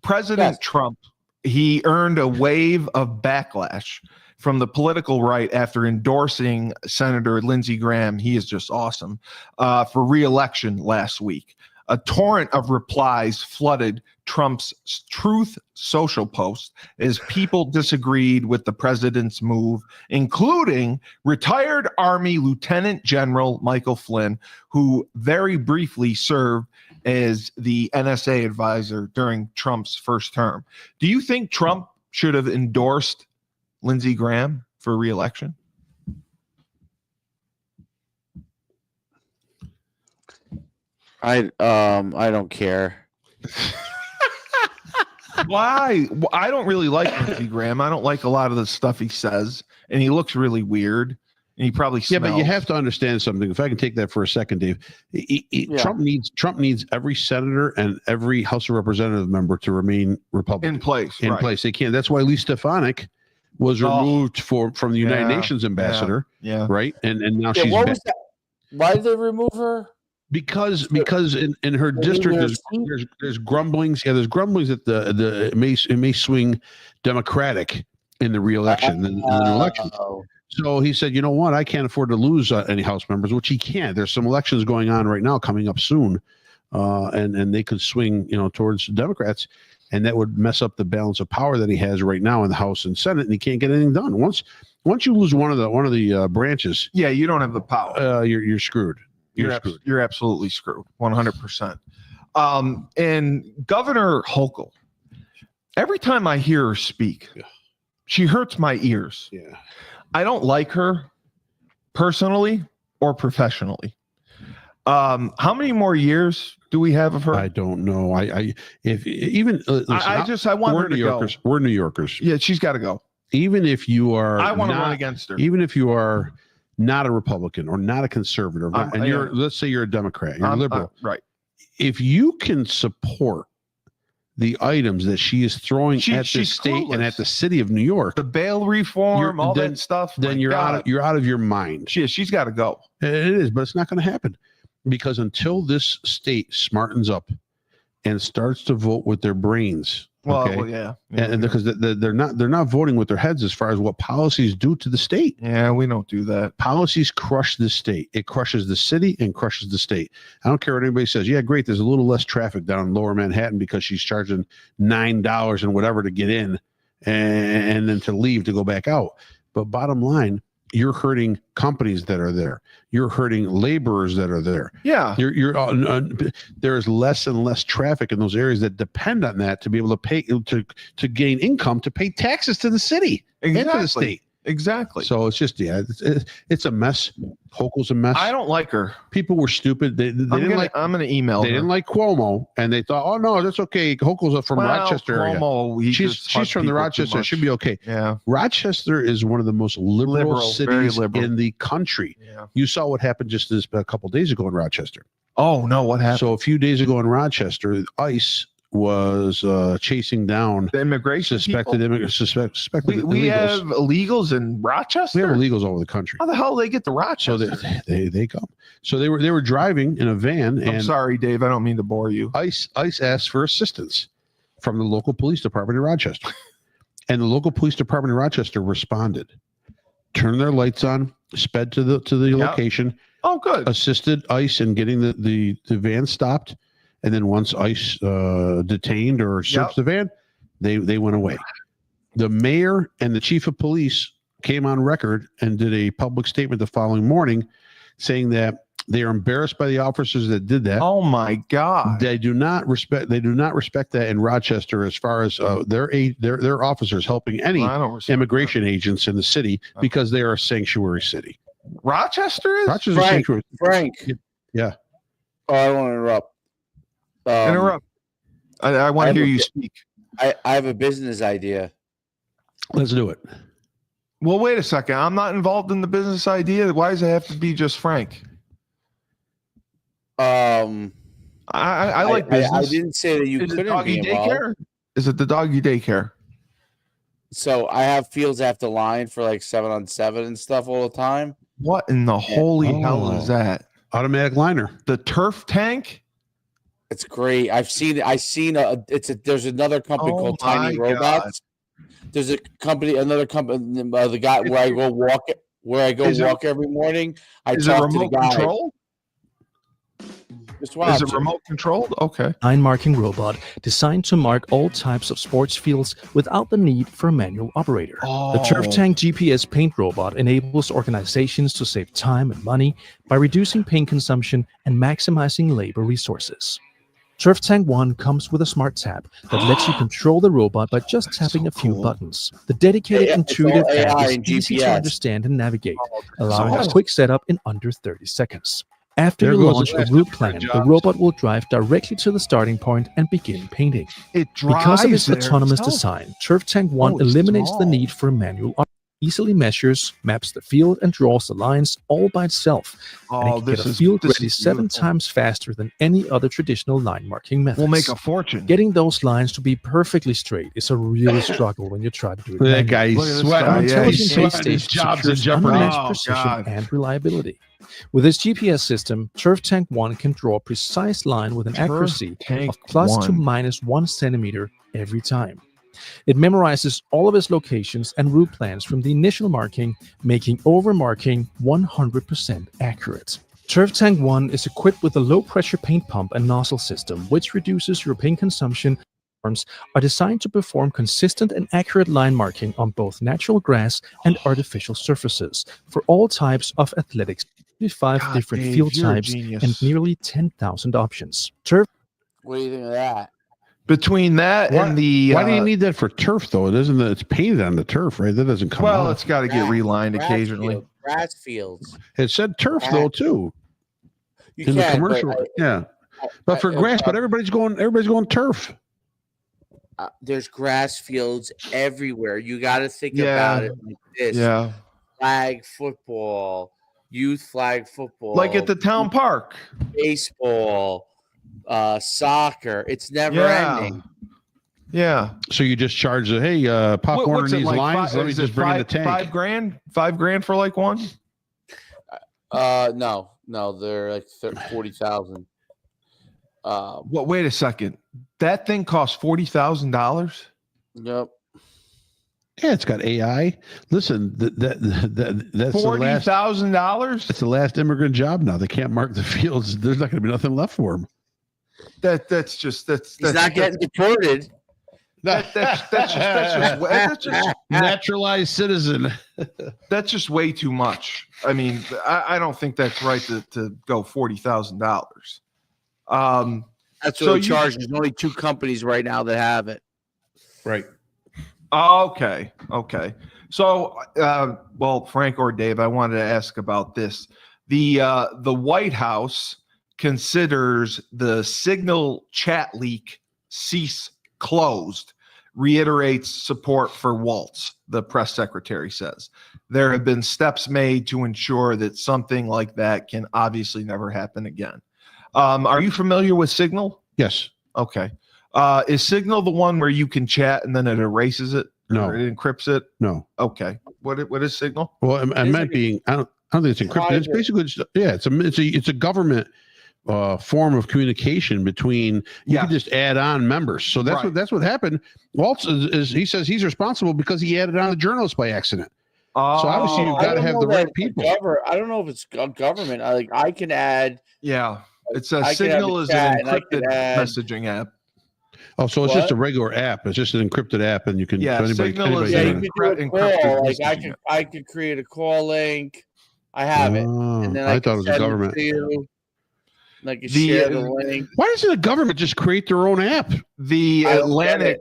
President Trump, he earned a wave of backlash from the political right after endorsing Senator Lindsey Graham. He is just awesome for re-election last week. A torrent of replies flooded Trump's Truth Social post as people disagreed with the president's move, including retired Army Lieutenant General Michael Flynn, who very briefly served as the NSA advisor during Trump's first term. Do you think Trump should have endorsed Lindsey Graham for re-election? I don't care. Why? I don't really like Lindsey Graham. I don't like a lot of the stuff he says, and he looks really weird. And he probably smells. Yeah, but you have to understand something. If I can take that for a second, Dave, Trump needs every senator and every House of Representative member to remain Republican in place. They can't. That's why Lee Stefanik was removed from the United Nations ambassador. Yeah. Right. And now she's what back. was that? Why did they remove her? Because in her district there's grumblings. Yeah, there's grumblings that it may swing Democratic in the re-election in the election. So he said, you know what, I can't afford to lose any House members, which he can't. There's some elections going on right now coming up soon, and they could swing towards Democrats, and that would mess up the balance of power that he has right now in the House and Senate, and he can't get anything done. Once you lose one of the branches, you don't have the power. You're screwed. You're absolutely screwed, 100%. And Governor Hochul, every time I hear her speak, she hurts my ears. Yeah, I don't like her personally or professionally. How many more years do we have of her? I don't know. I want her to go. We're New Yorkers. Yeah, she's got to go. Even if you are, I want to run against her. Even if you are not a Republican or not a conservative, let's say you're a Democrat, you're a liberal, right? If you can support the items that she is throwing at the state and at the city of New York, the bail reform, that stuff, then you're out of your mind. She's got to go. It is, but it's not going to happen, because until this state smartens up and starts to vote with their brains. And because they're not voting with their heads as far as what policies do to the state. Yeah, we don't do that. Policies crush the state. It crushes the city and crushes the state. I don't care what anybody says. Yeah, great. There's a little less traffic down in Lower Manhattan because she's charging $9 and whatever to get in and then to leave to go back out. But bottom line, you're hurting companies that are there. You're hurting laborers that are there. Yeah. There's less and less traffic in those areas that depend on that to be able to pay to gain income to pay taxes to the city and to the state. Exactly. So it's just it's a mess. Hochul's a mess. I don't like her. People were stupid. I'm gonna email. They didn't like Cuomo, and they thought, oh no, that's okay. Hochul's from Rochester Cuomo, area. She's from the Rochester. It should be okay. Yeah. Rochester is one of the most liberal cities in the country. Yeah. You saw what happened just a couple of days ago in Rochester. Oh no, what happened? So a few days ago in Rochester, ICE was chasing down The immigration suspected immigrants. Suspected We illegals. have illegals in Rochester. We have illegals all over the country. How the hell do they get to So Rochester? they come. So they were driving in a van, I'm and sorry, Dave. I don't mean to bore you. ICE asked for assistance from the local police department in Rochester, and the local police department in Rochester responded, turned their lights on, sped to the location, Oh, good. assisted ICE in getting the van stopped, and then once ICE detained or searched the van, they went away. The mayor and the chief of police came on record and did a public statement the following morning, saying that they are embarrassed by the officers that did that. Oh my God. They do not respect that in Rochester as far as their officers helping any I don't respect immigration agents in the city because they are a sanctuary city. that. Rochester is. Rochester's a Frank, sanctuary. Frank. Yeah. Oh, I don't want to interrupt. Interrupt. I want I to hear have a- you speak. I have a business idea. Let's do it. Well, wait a second. I'm not involved in the business idea. Why does it have to be just Frank? I like business. I didn't say that you Is it couldn't doggy be involved. daycare? Is it the doggy daycare? So I have fields I have to line for like 7-on-7 and stuff all the time. What in the holy hell is Oh. that? Automatic liner. The turf tank? It's great. I've seen it. There's another company Oh called my Tiny God. Robots. There's another company, the guy where I go walk every morning. I Is it talk to the remote guy. control? Just watch Is it remote controlled? Okay. line marking robot designed to mark all types of sports fields without the need for a manual operator. The Turf Tank GPS paint robot enables organizations to save time and money by reducing paint consumption and maximizing labor resources. Turf Tank 1 comes with a smart tab that lets you control the robot by just tapping a few buttons. The dedicated Yeah, it's intuitive all app AI is and easy to GPS. understand and navigate, Oh, allowing a quick setup in under 30 seconds. After There you goes launch the a last route immigrant plan, the jobs. robot will drive directly to the starting point and begin painting. It drives Because of its there autonomous itself. design, Turf Tank 1 it's eliminates the small. need for a manual operator. Easily measures, maps the field, and draws the lines all by itself. And it Oh, can this get a is field this ready is 7 beautiful. times faster than any other traditional line marking method. We'll make a fortune. Getting those lines to be perfectly straight is a real struggle when you try to do it That manually. guy, Look at this sweating. guy. Our Yeah, intelligent he's base sweating. His station job's in secures jeopardy. unmatched Oh, precision God. and reliability. With its GPS system, Turf Tank 1 can draw a precise line with an Turf accuracy Tank of plus to 1. minus 1 centimeter every time. It memorizes all of its locations and route plans from the initial marking, making over-marking 100% accurate. Turf Tank 1 is equipped with a low-pressure paint pump and nozzle system, which reduces your paint consumption. Arms are designed to perform consistent and accurate line marking on both natural grass and artificial surfaces for all types of athletics. 55 God, different Dave, field you're a types genius. and nearly 10,000 options. Turf What do you think of that? Between that Why- and the Why do you need that for turf though? It isn't. It's painted on the turf, right? That doesn't come well, off. it's got to get relined occasionally. Grass fields. It said turf though too You in the can, commercial. Yeah, but for grass, but everybody's going turf. There's grass fields everywhere. You got to think Yeah. about it like this: Yeah, flag football, youth flag football, like at the town park. baseball, soccer. It's never ending. Yeah. So you just charge the hey, Pop Warner What's it needs like? lines. Let me Is it just bring in the tank. $5,000 for like one. No, they're like 40,000. Well, wait a second. That thing costs $40,000. Yep. Yeah, it's got AI. Listen, that's the last. $40,000. It's the last immigrant job now. They can't mark the fields. There's not going to be nothing left for them. That's just He's not getting deported. that's just Naturalized citizen. that's just way too much. I mean, I don't think that's right to go $40,000. That's what So he you- charges. There's only 2 companies right now that have it. Right. Okay. So, well, Frank or Dave, I wanted to ask about this. The White House considers the Signal chat leak cease closed, reiterates support for Waltz, the press secretary says. There have been steps made to ensure that something like that can obviously never happen again. Are you familiar with Signal? Yes. Okay. Is Signal the one where you can chat and then it erases it? No. Or it encrypts it? No. Okay. What is Signal? Well, I meant like being. I don't think it's encrypted. It's basically it's a government form of communication between. You can just add on members. So that's what happened. Waltz is he says he's responsible because he added on the journalists by accident. So obviously you've got to have the right people. I don't know if it's government. I can add. Yeah, it's a I can have Signal a is chat an and I can encrypted add- messaging app. Oh, so it's What? just a regular app. It's just an encrypted app, and you can. Yeah, so anybody, Signal is Yeah, anybody you can- can do a encrypted call. Like messaging I could create a call link. I have it, Oh, and then I I thought it was the send government. to you. And I can The, share the link. Why doesn't the government just create their own app? The I don't get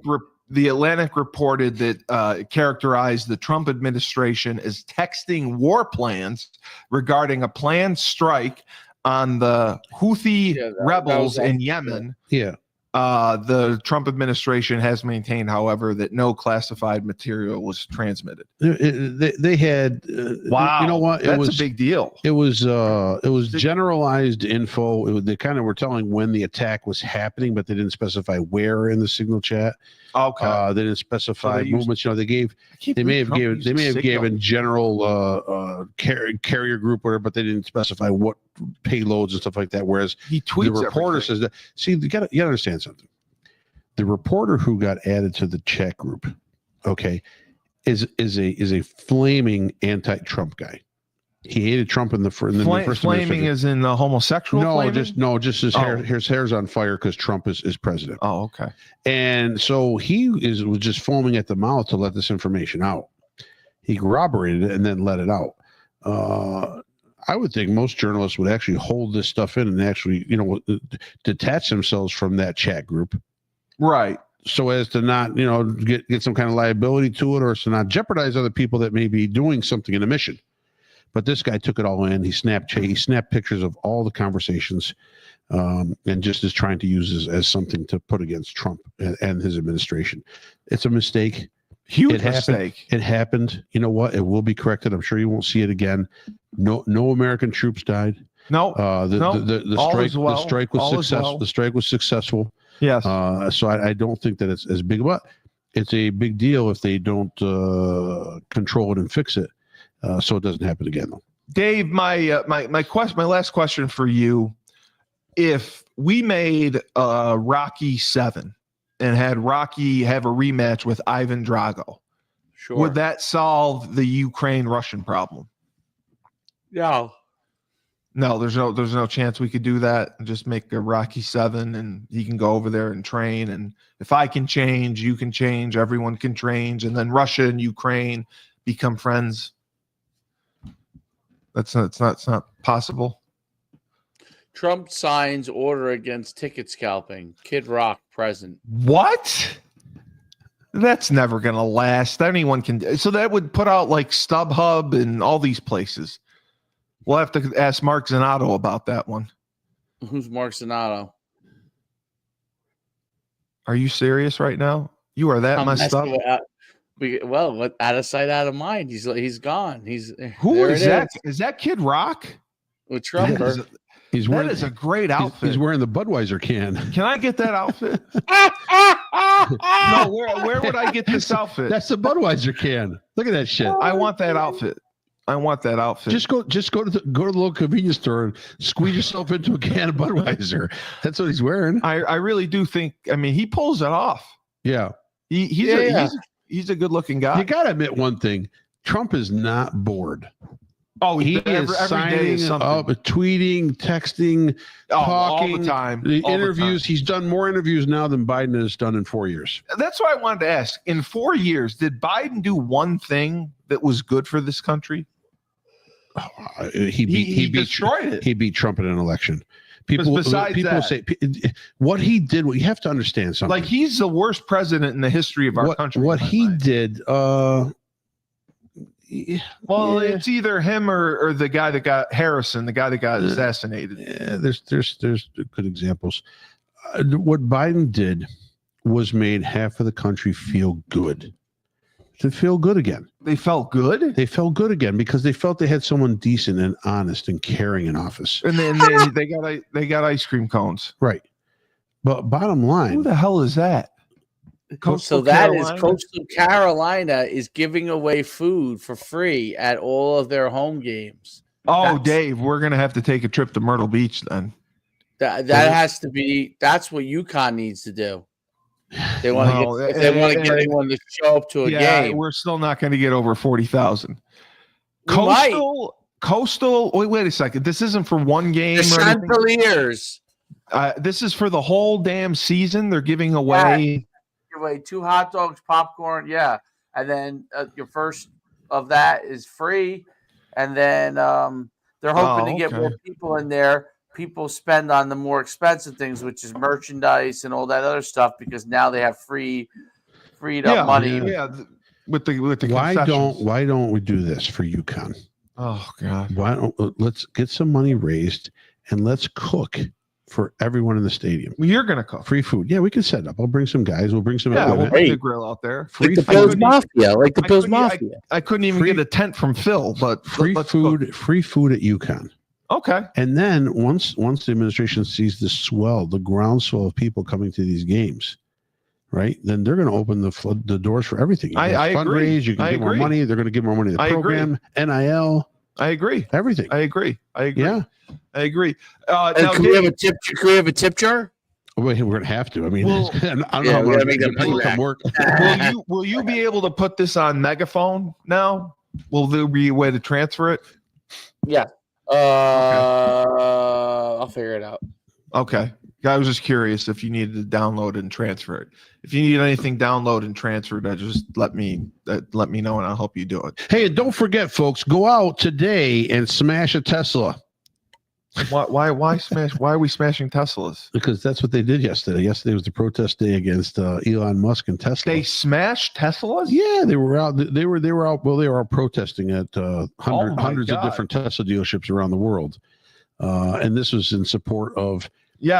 Atlantic reported that characterized the Trump administration as texting war plans regarding a planned strike on the Houthi Yeah, that rebels was in Yemen. Yeah. The Trump administration has maintained, however, that no classified material was transmitted. They had. Wow, You know what? That's a big deal. It was generalized info. They kind of were telling when the attack was happening, but they didn't specify where in the Signal chat. Okay. They didn't specify So they movements. They gave. They may have given general carrier group whatever, but they didn't specify what payloads and stuff like that. Whereas He tweets the reporter everything. says that. See, you got to understand something. The reporter who got added to the chat group, okay, is a flaming anti-Trump guy. He hated Trump in the first. Flaming administration. is in the homosexual. No, flaming? just his hair. His hair's on fire because Trump is president. Oh, okay. And so he was just foaming at the mouth to let this information out. He corroborated it and then let it out. I would think most journalists would actually hold this stuff in and actually, detach themselves from that chat group, Right. so as to not, get some kind of liability to it, or to not jeopardize other people that may be doing something in a mission. But this guy took it all in. He snapped pictures of all the conversations, and just is trying to use this as something to put against Trump and his administration. It's a mistake. Huge mistake. It happened. You know what? It will be corrected. I'm sure you won't see it again. No American troops died. No. The strike was successful. Well. The strike was successful. Yes. So I don't think that it's as big, but it's a big deal if they don't control it and fix it, so it doesn't happen again. Though. Dave, my last question for you: if we made Rocky 7 and had Rocky have a rematch with Ivan Drago, Sure. would that solve the Ukraine-Russian problem? No. No, there's no chance we could do that and just make a Rocky 7 and he can go over there and train. And if I can change, you can change, everyone can change, and then Russia and Ukraine become friends. It's not possible. Trump signs order against ticket scalping. Kid Rock present. What? That's never gonna last. Anyone can. So that would put out like StubHub and all these places. We'll have to ask Mark Zanato about that one. Who's Mark Zanato? Are you serious right now? You are that messed up. Out of sight, out of mind. He's gone. Who there is it that? Is that Kid Rock? With Trump. That is a great outfit. He's wearing the Budweiser can. Can I get that outfit? No, where would I get this outfit? That's the Budweiser can. Look at that shit. I want that outfit. Just go to the local convenience store and squeeze yourself into a can of Budweiser. That's what he's wearing. I really do think. I mean, he pulls it off. Yeah. He's a good looking guy. You got to admit one thing. Trump is not bored. Oh, He is every day signing is something. up, tweeting, texting, talking. all the time. The All the interviews. time. He's done more interviews now than Biden has done in 4 years. That's what I wanted to ask. In 4 years, did Biden do one thing that was good for this country? He destroyed it. He beat Trump in an election. People besides that- say what he did. What you have to understand something. Like he's the worst president in the history of our country. What in my he mind. did. It's either him or the guy that got Harrison, the guy that got assassinated. Yeah, there's good examples. What Biden did was made half of the country feel good. To feel good again. They felt good, They felt good again because they felt they had someone decent and honest and caring in office. and then they got ice cream cones. Right. But bottom Who line, the hell is that? So that is Coastal Carolina is giving away food for free at all of their home games. Oh, That's- Dave, we're gonna have to take a trip to Myrtle Beach then. That has to be. That's what UConn needs to do. They want to Well, get. If they want to get anyone to show up to a game, we're still not going to get over 40,000. We might. Coastal. Wait a second. This isn't for one game. The or anything? Chandeliers. This is for the whole damn season. They're giving away. Give away 2 hot dogs, popcorn, and then your first of that is free, and then they're hoping to get more people in there. People spend on the more expensive things, which is merchandise and all that other stuff, because now they have freed up money. Yeah, with the why don't we do this for UConn? Oh God! Let's get some money raised and let's cook for everyone in the stadium. Well, you're gonna cook free food. Yeah, we can set up. I'll bring some guys. We'll bring some. We'll bring the grill out there. Like the Bills Mafia. I couldn't even get a tent from Phil, but free food at UConn. Okay. And then once the administration sees the groundswell of people coming to these games, right? Then they're going to open the doors for everything. I agree. You can give more money. They're going to give more money to the program, NIL. I agree. Everything. I agree. Yeah, I agree. Now, can we have a tip? Can we have a tip jar? Wait, we're going to have to. I mean, well, I don't know how much people come work. Will you be able to put this on Megaphone now? Will there be a way to transfer it? Yeah. I'll figure it out. Okay. I was just curious if you needed to download and transfer it. If you need anything download and transferred, just let me know and I'll help you do it. Hey, and don't forget, folks, go out today and smash a Tesla. Why smash? Why are we smashing Teslas? Because that's what they did yesterday. Yesterday was the protest day against Elon Musk and Tesla. They smashed Teslas? Yeah, they were out. They were out. Well, they were out protesting at hundreds of different Tesla dealerships around the world, and this was in support of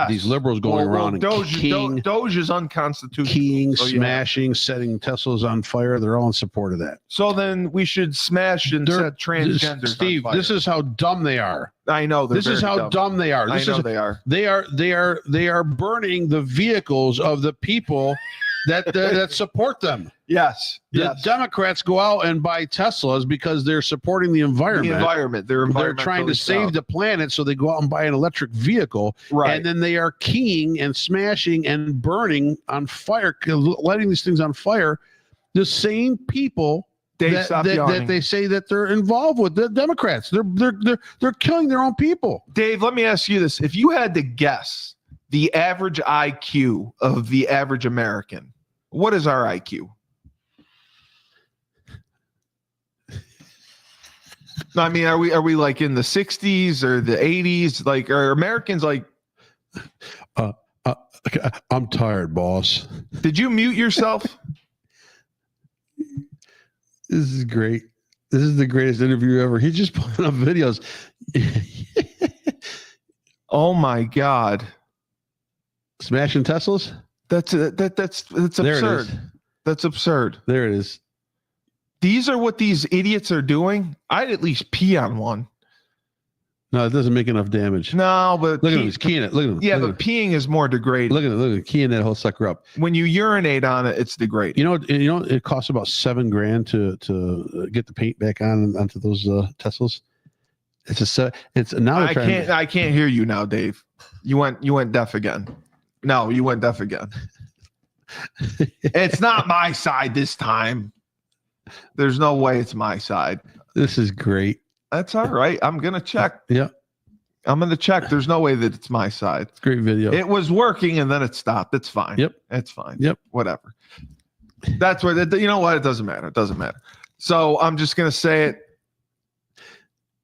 these liberals going around and Doge is unconstitutional. Keying, smashing, setting Teslas on fire. They're all in support of that. So then we should smash and set transgenders Steve, on fire. This is how dumb they are. I know. This is how dumb they are. I know they are. They are burning the vehicles of the people that support them. Yes. The Democrats go out and buy Teslas because they're supporting the environment. They're trying to save the planet, so they go out and buy an electric vehicle. Right. And then they are keying and smashing and burning on fire, lighting these things on fire. The same people that they say that they're involved with, the Democrats. They're killing their own people. Dave, let me ask you this. If you had to guess the average IQ of the average American, what is our IQ? I mean, are we like in the 60s or the 80s? Like, are Americans like? I'm tired, boss. Did you mute yourself? This is great. This is the greatest interview ever. He's just putting up videos. Oh my God. Smashing Teslas? That's absurd. That's absurd. There it is. These are what these idiots are doing. I'd at least pee on one. No, it doesn't make enough damage. No, but look at him. He's keying it. Look at him. Yeah, but peeing is more degrading. Look at it. Look at it. Keying that whole sucker up. When you urinate on it, it's degrading. You know, it costs about $7,000 to get the paint back onto those Teslas. It's now. I can't hear you now, Dave. You went deaf again. No, you went deaf again. It's not my side this time. There's no way it's my side. This is great. That's all right. I'm gonna check. Yeah. I'm gonna check. There's no way that it's my side. It's a great video. It was working and then it stopped. It's fine. Yep. It's fine. Yep. Whatever. That's what you know what? It doesn't matter. It doesn't matter. So I'm just gonna say it.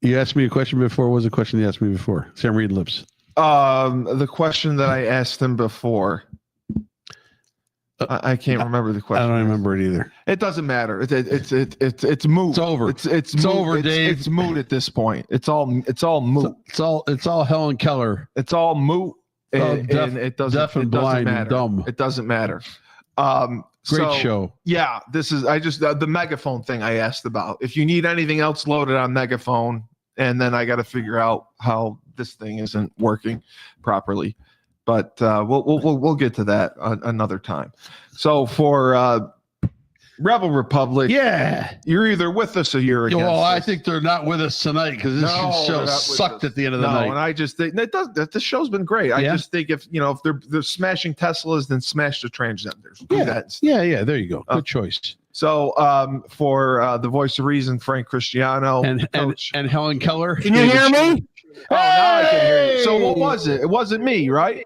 You asked me a question before. What was the question you asked me before? See, I'm reading lips. The question that I asked him before. I can't remember the question. I don't remember it either. It doesn't matter. It's moot. It's over. It's over, Dave. It's moot at this point. It's all moot. It's all Helen Keller. It's all moot. And it doesn't. Deaf and it doesn't blind matter. and dumb. It doesn't matter. Great show. Yeah, this is. I just the megaphone thing I asked about. If you need anything else loaded on megaphone, and then I got to figure out how this thing isn't working properly. but we'll get to that another time. So for Rebel Republic, you're either with us or you're against us. I think they're not with us tonight because this show sucked at the end of the night. And I just think the show's been great. I just think if they're smashing Teslas, then smash the transgenders. Do that instead. Yeah. There you go. Good choice. So for the voice of reason, Frank Cristiano and Helen Keller. Can you hear me? Oh, now I can hear you. So what was it? It wasn't me, right?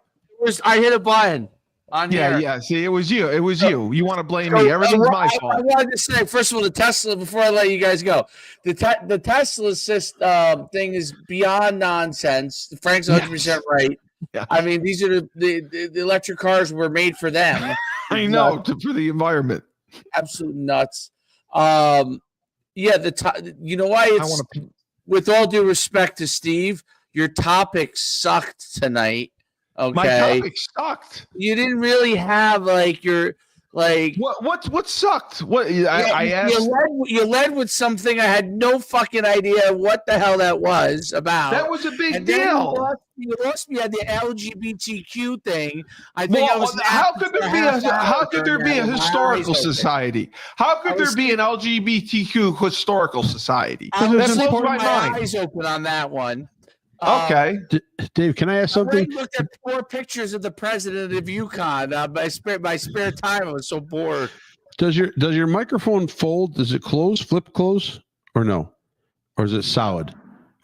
I hit a button on here. Yeah. See, it was you. It was you. You want to blame me? Everything's my fault. I wanted to say, first of all, the Tesla. Before I let you guys go, the Tesla system thing is beyond nonsense. Frank's 100% right. Yeah. I mean, these are the electric cars were made for them. I know for the environment. Absolute nuts. You know why it's. With all due respect to Steve, your topic sucked tonight. Okay, my topic sucked. You didn't really have what sucked? What I asked. You led with something I had no fucking idea what the hell that was about. That was a big deal. You lost me at the LGBTQ thing. How could there be a historical society? How could there be an LGBTQ historical society? That blows my eyes open on that one. Okay, Dave, can I ask something? I looked at 4 pictures of the president of Yukon. My spare time, I was so bored. Does your microphone fold? Does it flip close, or no, or is it solid?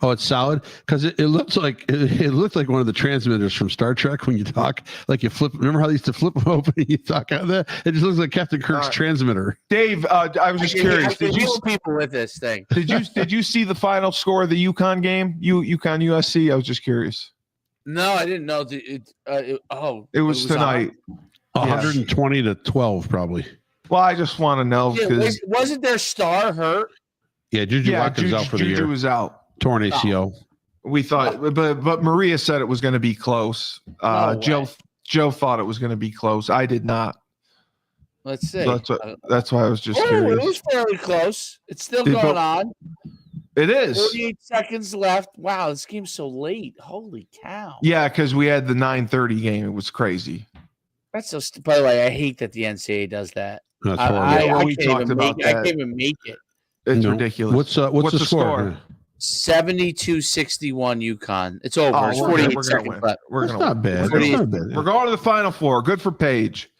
Oh, it's solid because it looks like it looked like one of the transmitters from Star Trek when you talk. Like you flip. Remember how they used to flip them open and you talk out of that? It just looks like Captain Kirk's transmitter. Dave, I was just curious. Did you people with this thing? Did you see the final score of the Yukon game? Yukon USC. I was just curious. No, I didn't know. It was tonight. 120 to 12, probably. Well, I just want to know because wasn't their star hurt? Yeah, Juju Watkins out for the year. Juju was out. Torn ACL. We thought, but Maria said it was going to be close. Joe thought it was going to be close. I did not. Let's see. That's why I was just curious. It was fairly close. It's still going on. It is. 48 seconds left. Wow, this game's so late. Holy cow. Yeah, because we had the 9:30 game. It was crazy. That's so. By the way, I hate that the NCAA does that. That's I can't even make it. It's ridiculous. What's the score? 72-61 Yukon. It's over. It's 48 seconds left. We're That's not bad. We're going to the Final Four. Good for Paige.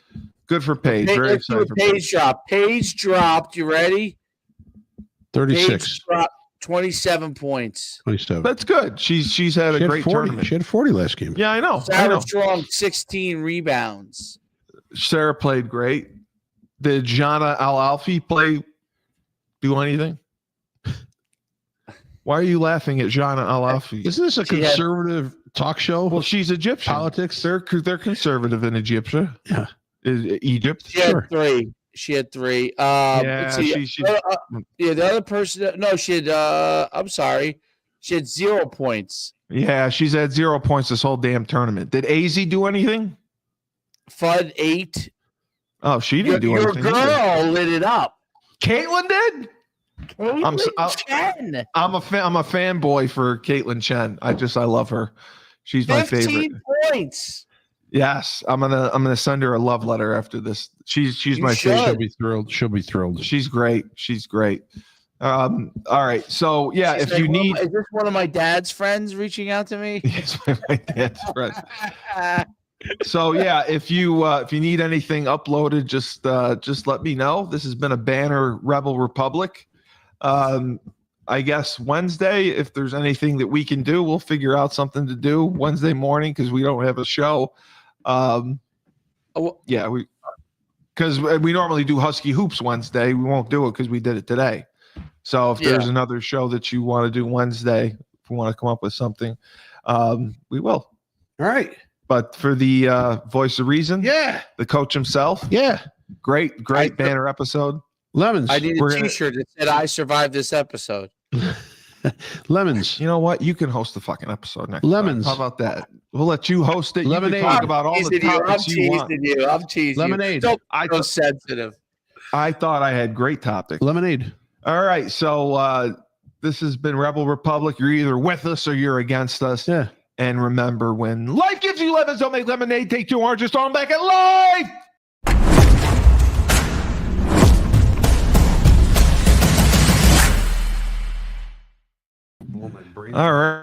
Very excited for Paige drop. Paige dropped. You ready? 36. Paige dropped 27 points. 27. That's good. She's had a great 40. tournament. She had 40 last game. Yeah, I know. Sarah Strong, 16 rebounds. Sarah played great. Did Jana Al-Alfi do anything? Why are you laughing at Jana Al-Alfi? Isn't this a conservative talk show? Well, she's Egyptian. Politics. They're conservative in Egypt. Yeah. Egypt. She had 3. The other person. No, she had. I'm sorry. She had 0 points. Yeah, she's had 0 points this whole damn tournament. Did AZ do anything? Fudd 8. Oh, she didn't do anything. Your girl lit it up. Caitlin did. Chen. I'm a fanboy for Caitlin Chen. I love her. She's my favorite. 15 points. Yes, I'm gonna send her a love letter after this. She's my favorite. She'll be thrilled. She's great. All right. So yeah, She's if like, you need, is this one of my dad's friends reaching out to me? Yes, my dad's friend. So yeah, if you need anything uploaded, just let me know. This has been a banner Rebel Republic. I guess Wednesday, if there's anything that we can do, we'll figure out something to do Wednesday morning because we don't have a show. Because we normally do Husky Hoops Wednesday. We won't do it because we did it today. So if there's another show that you want to do Wednesday, if we want to come up with something, we will. All right. But for the voice of reason, the coach himself, great banner episode. Lemons. I need a T-shirt that said "I survived this episode." Lemons. You know what? You can host the fucking episode next Lemons. time. How about that? We'll let you host it. Lemonade. You can talk about all the topics you want. I'm teasing Lemonade. you. So sensitive. I thought I had great topics. Lemonade. All right. So this has been Rebel Republic. You're either with us or you're against us. Yeah. And remember, when life gives you lemons, don't make lemonade. Take 2 oranges, throw them back in life. All right.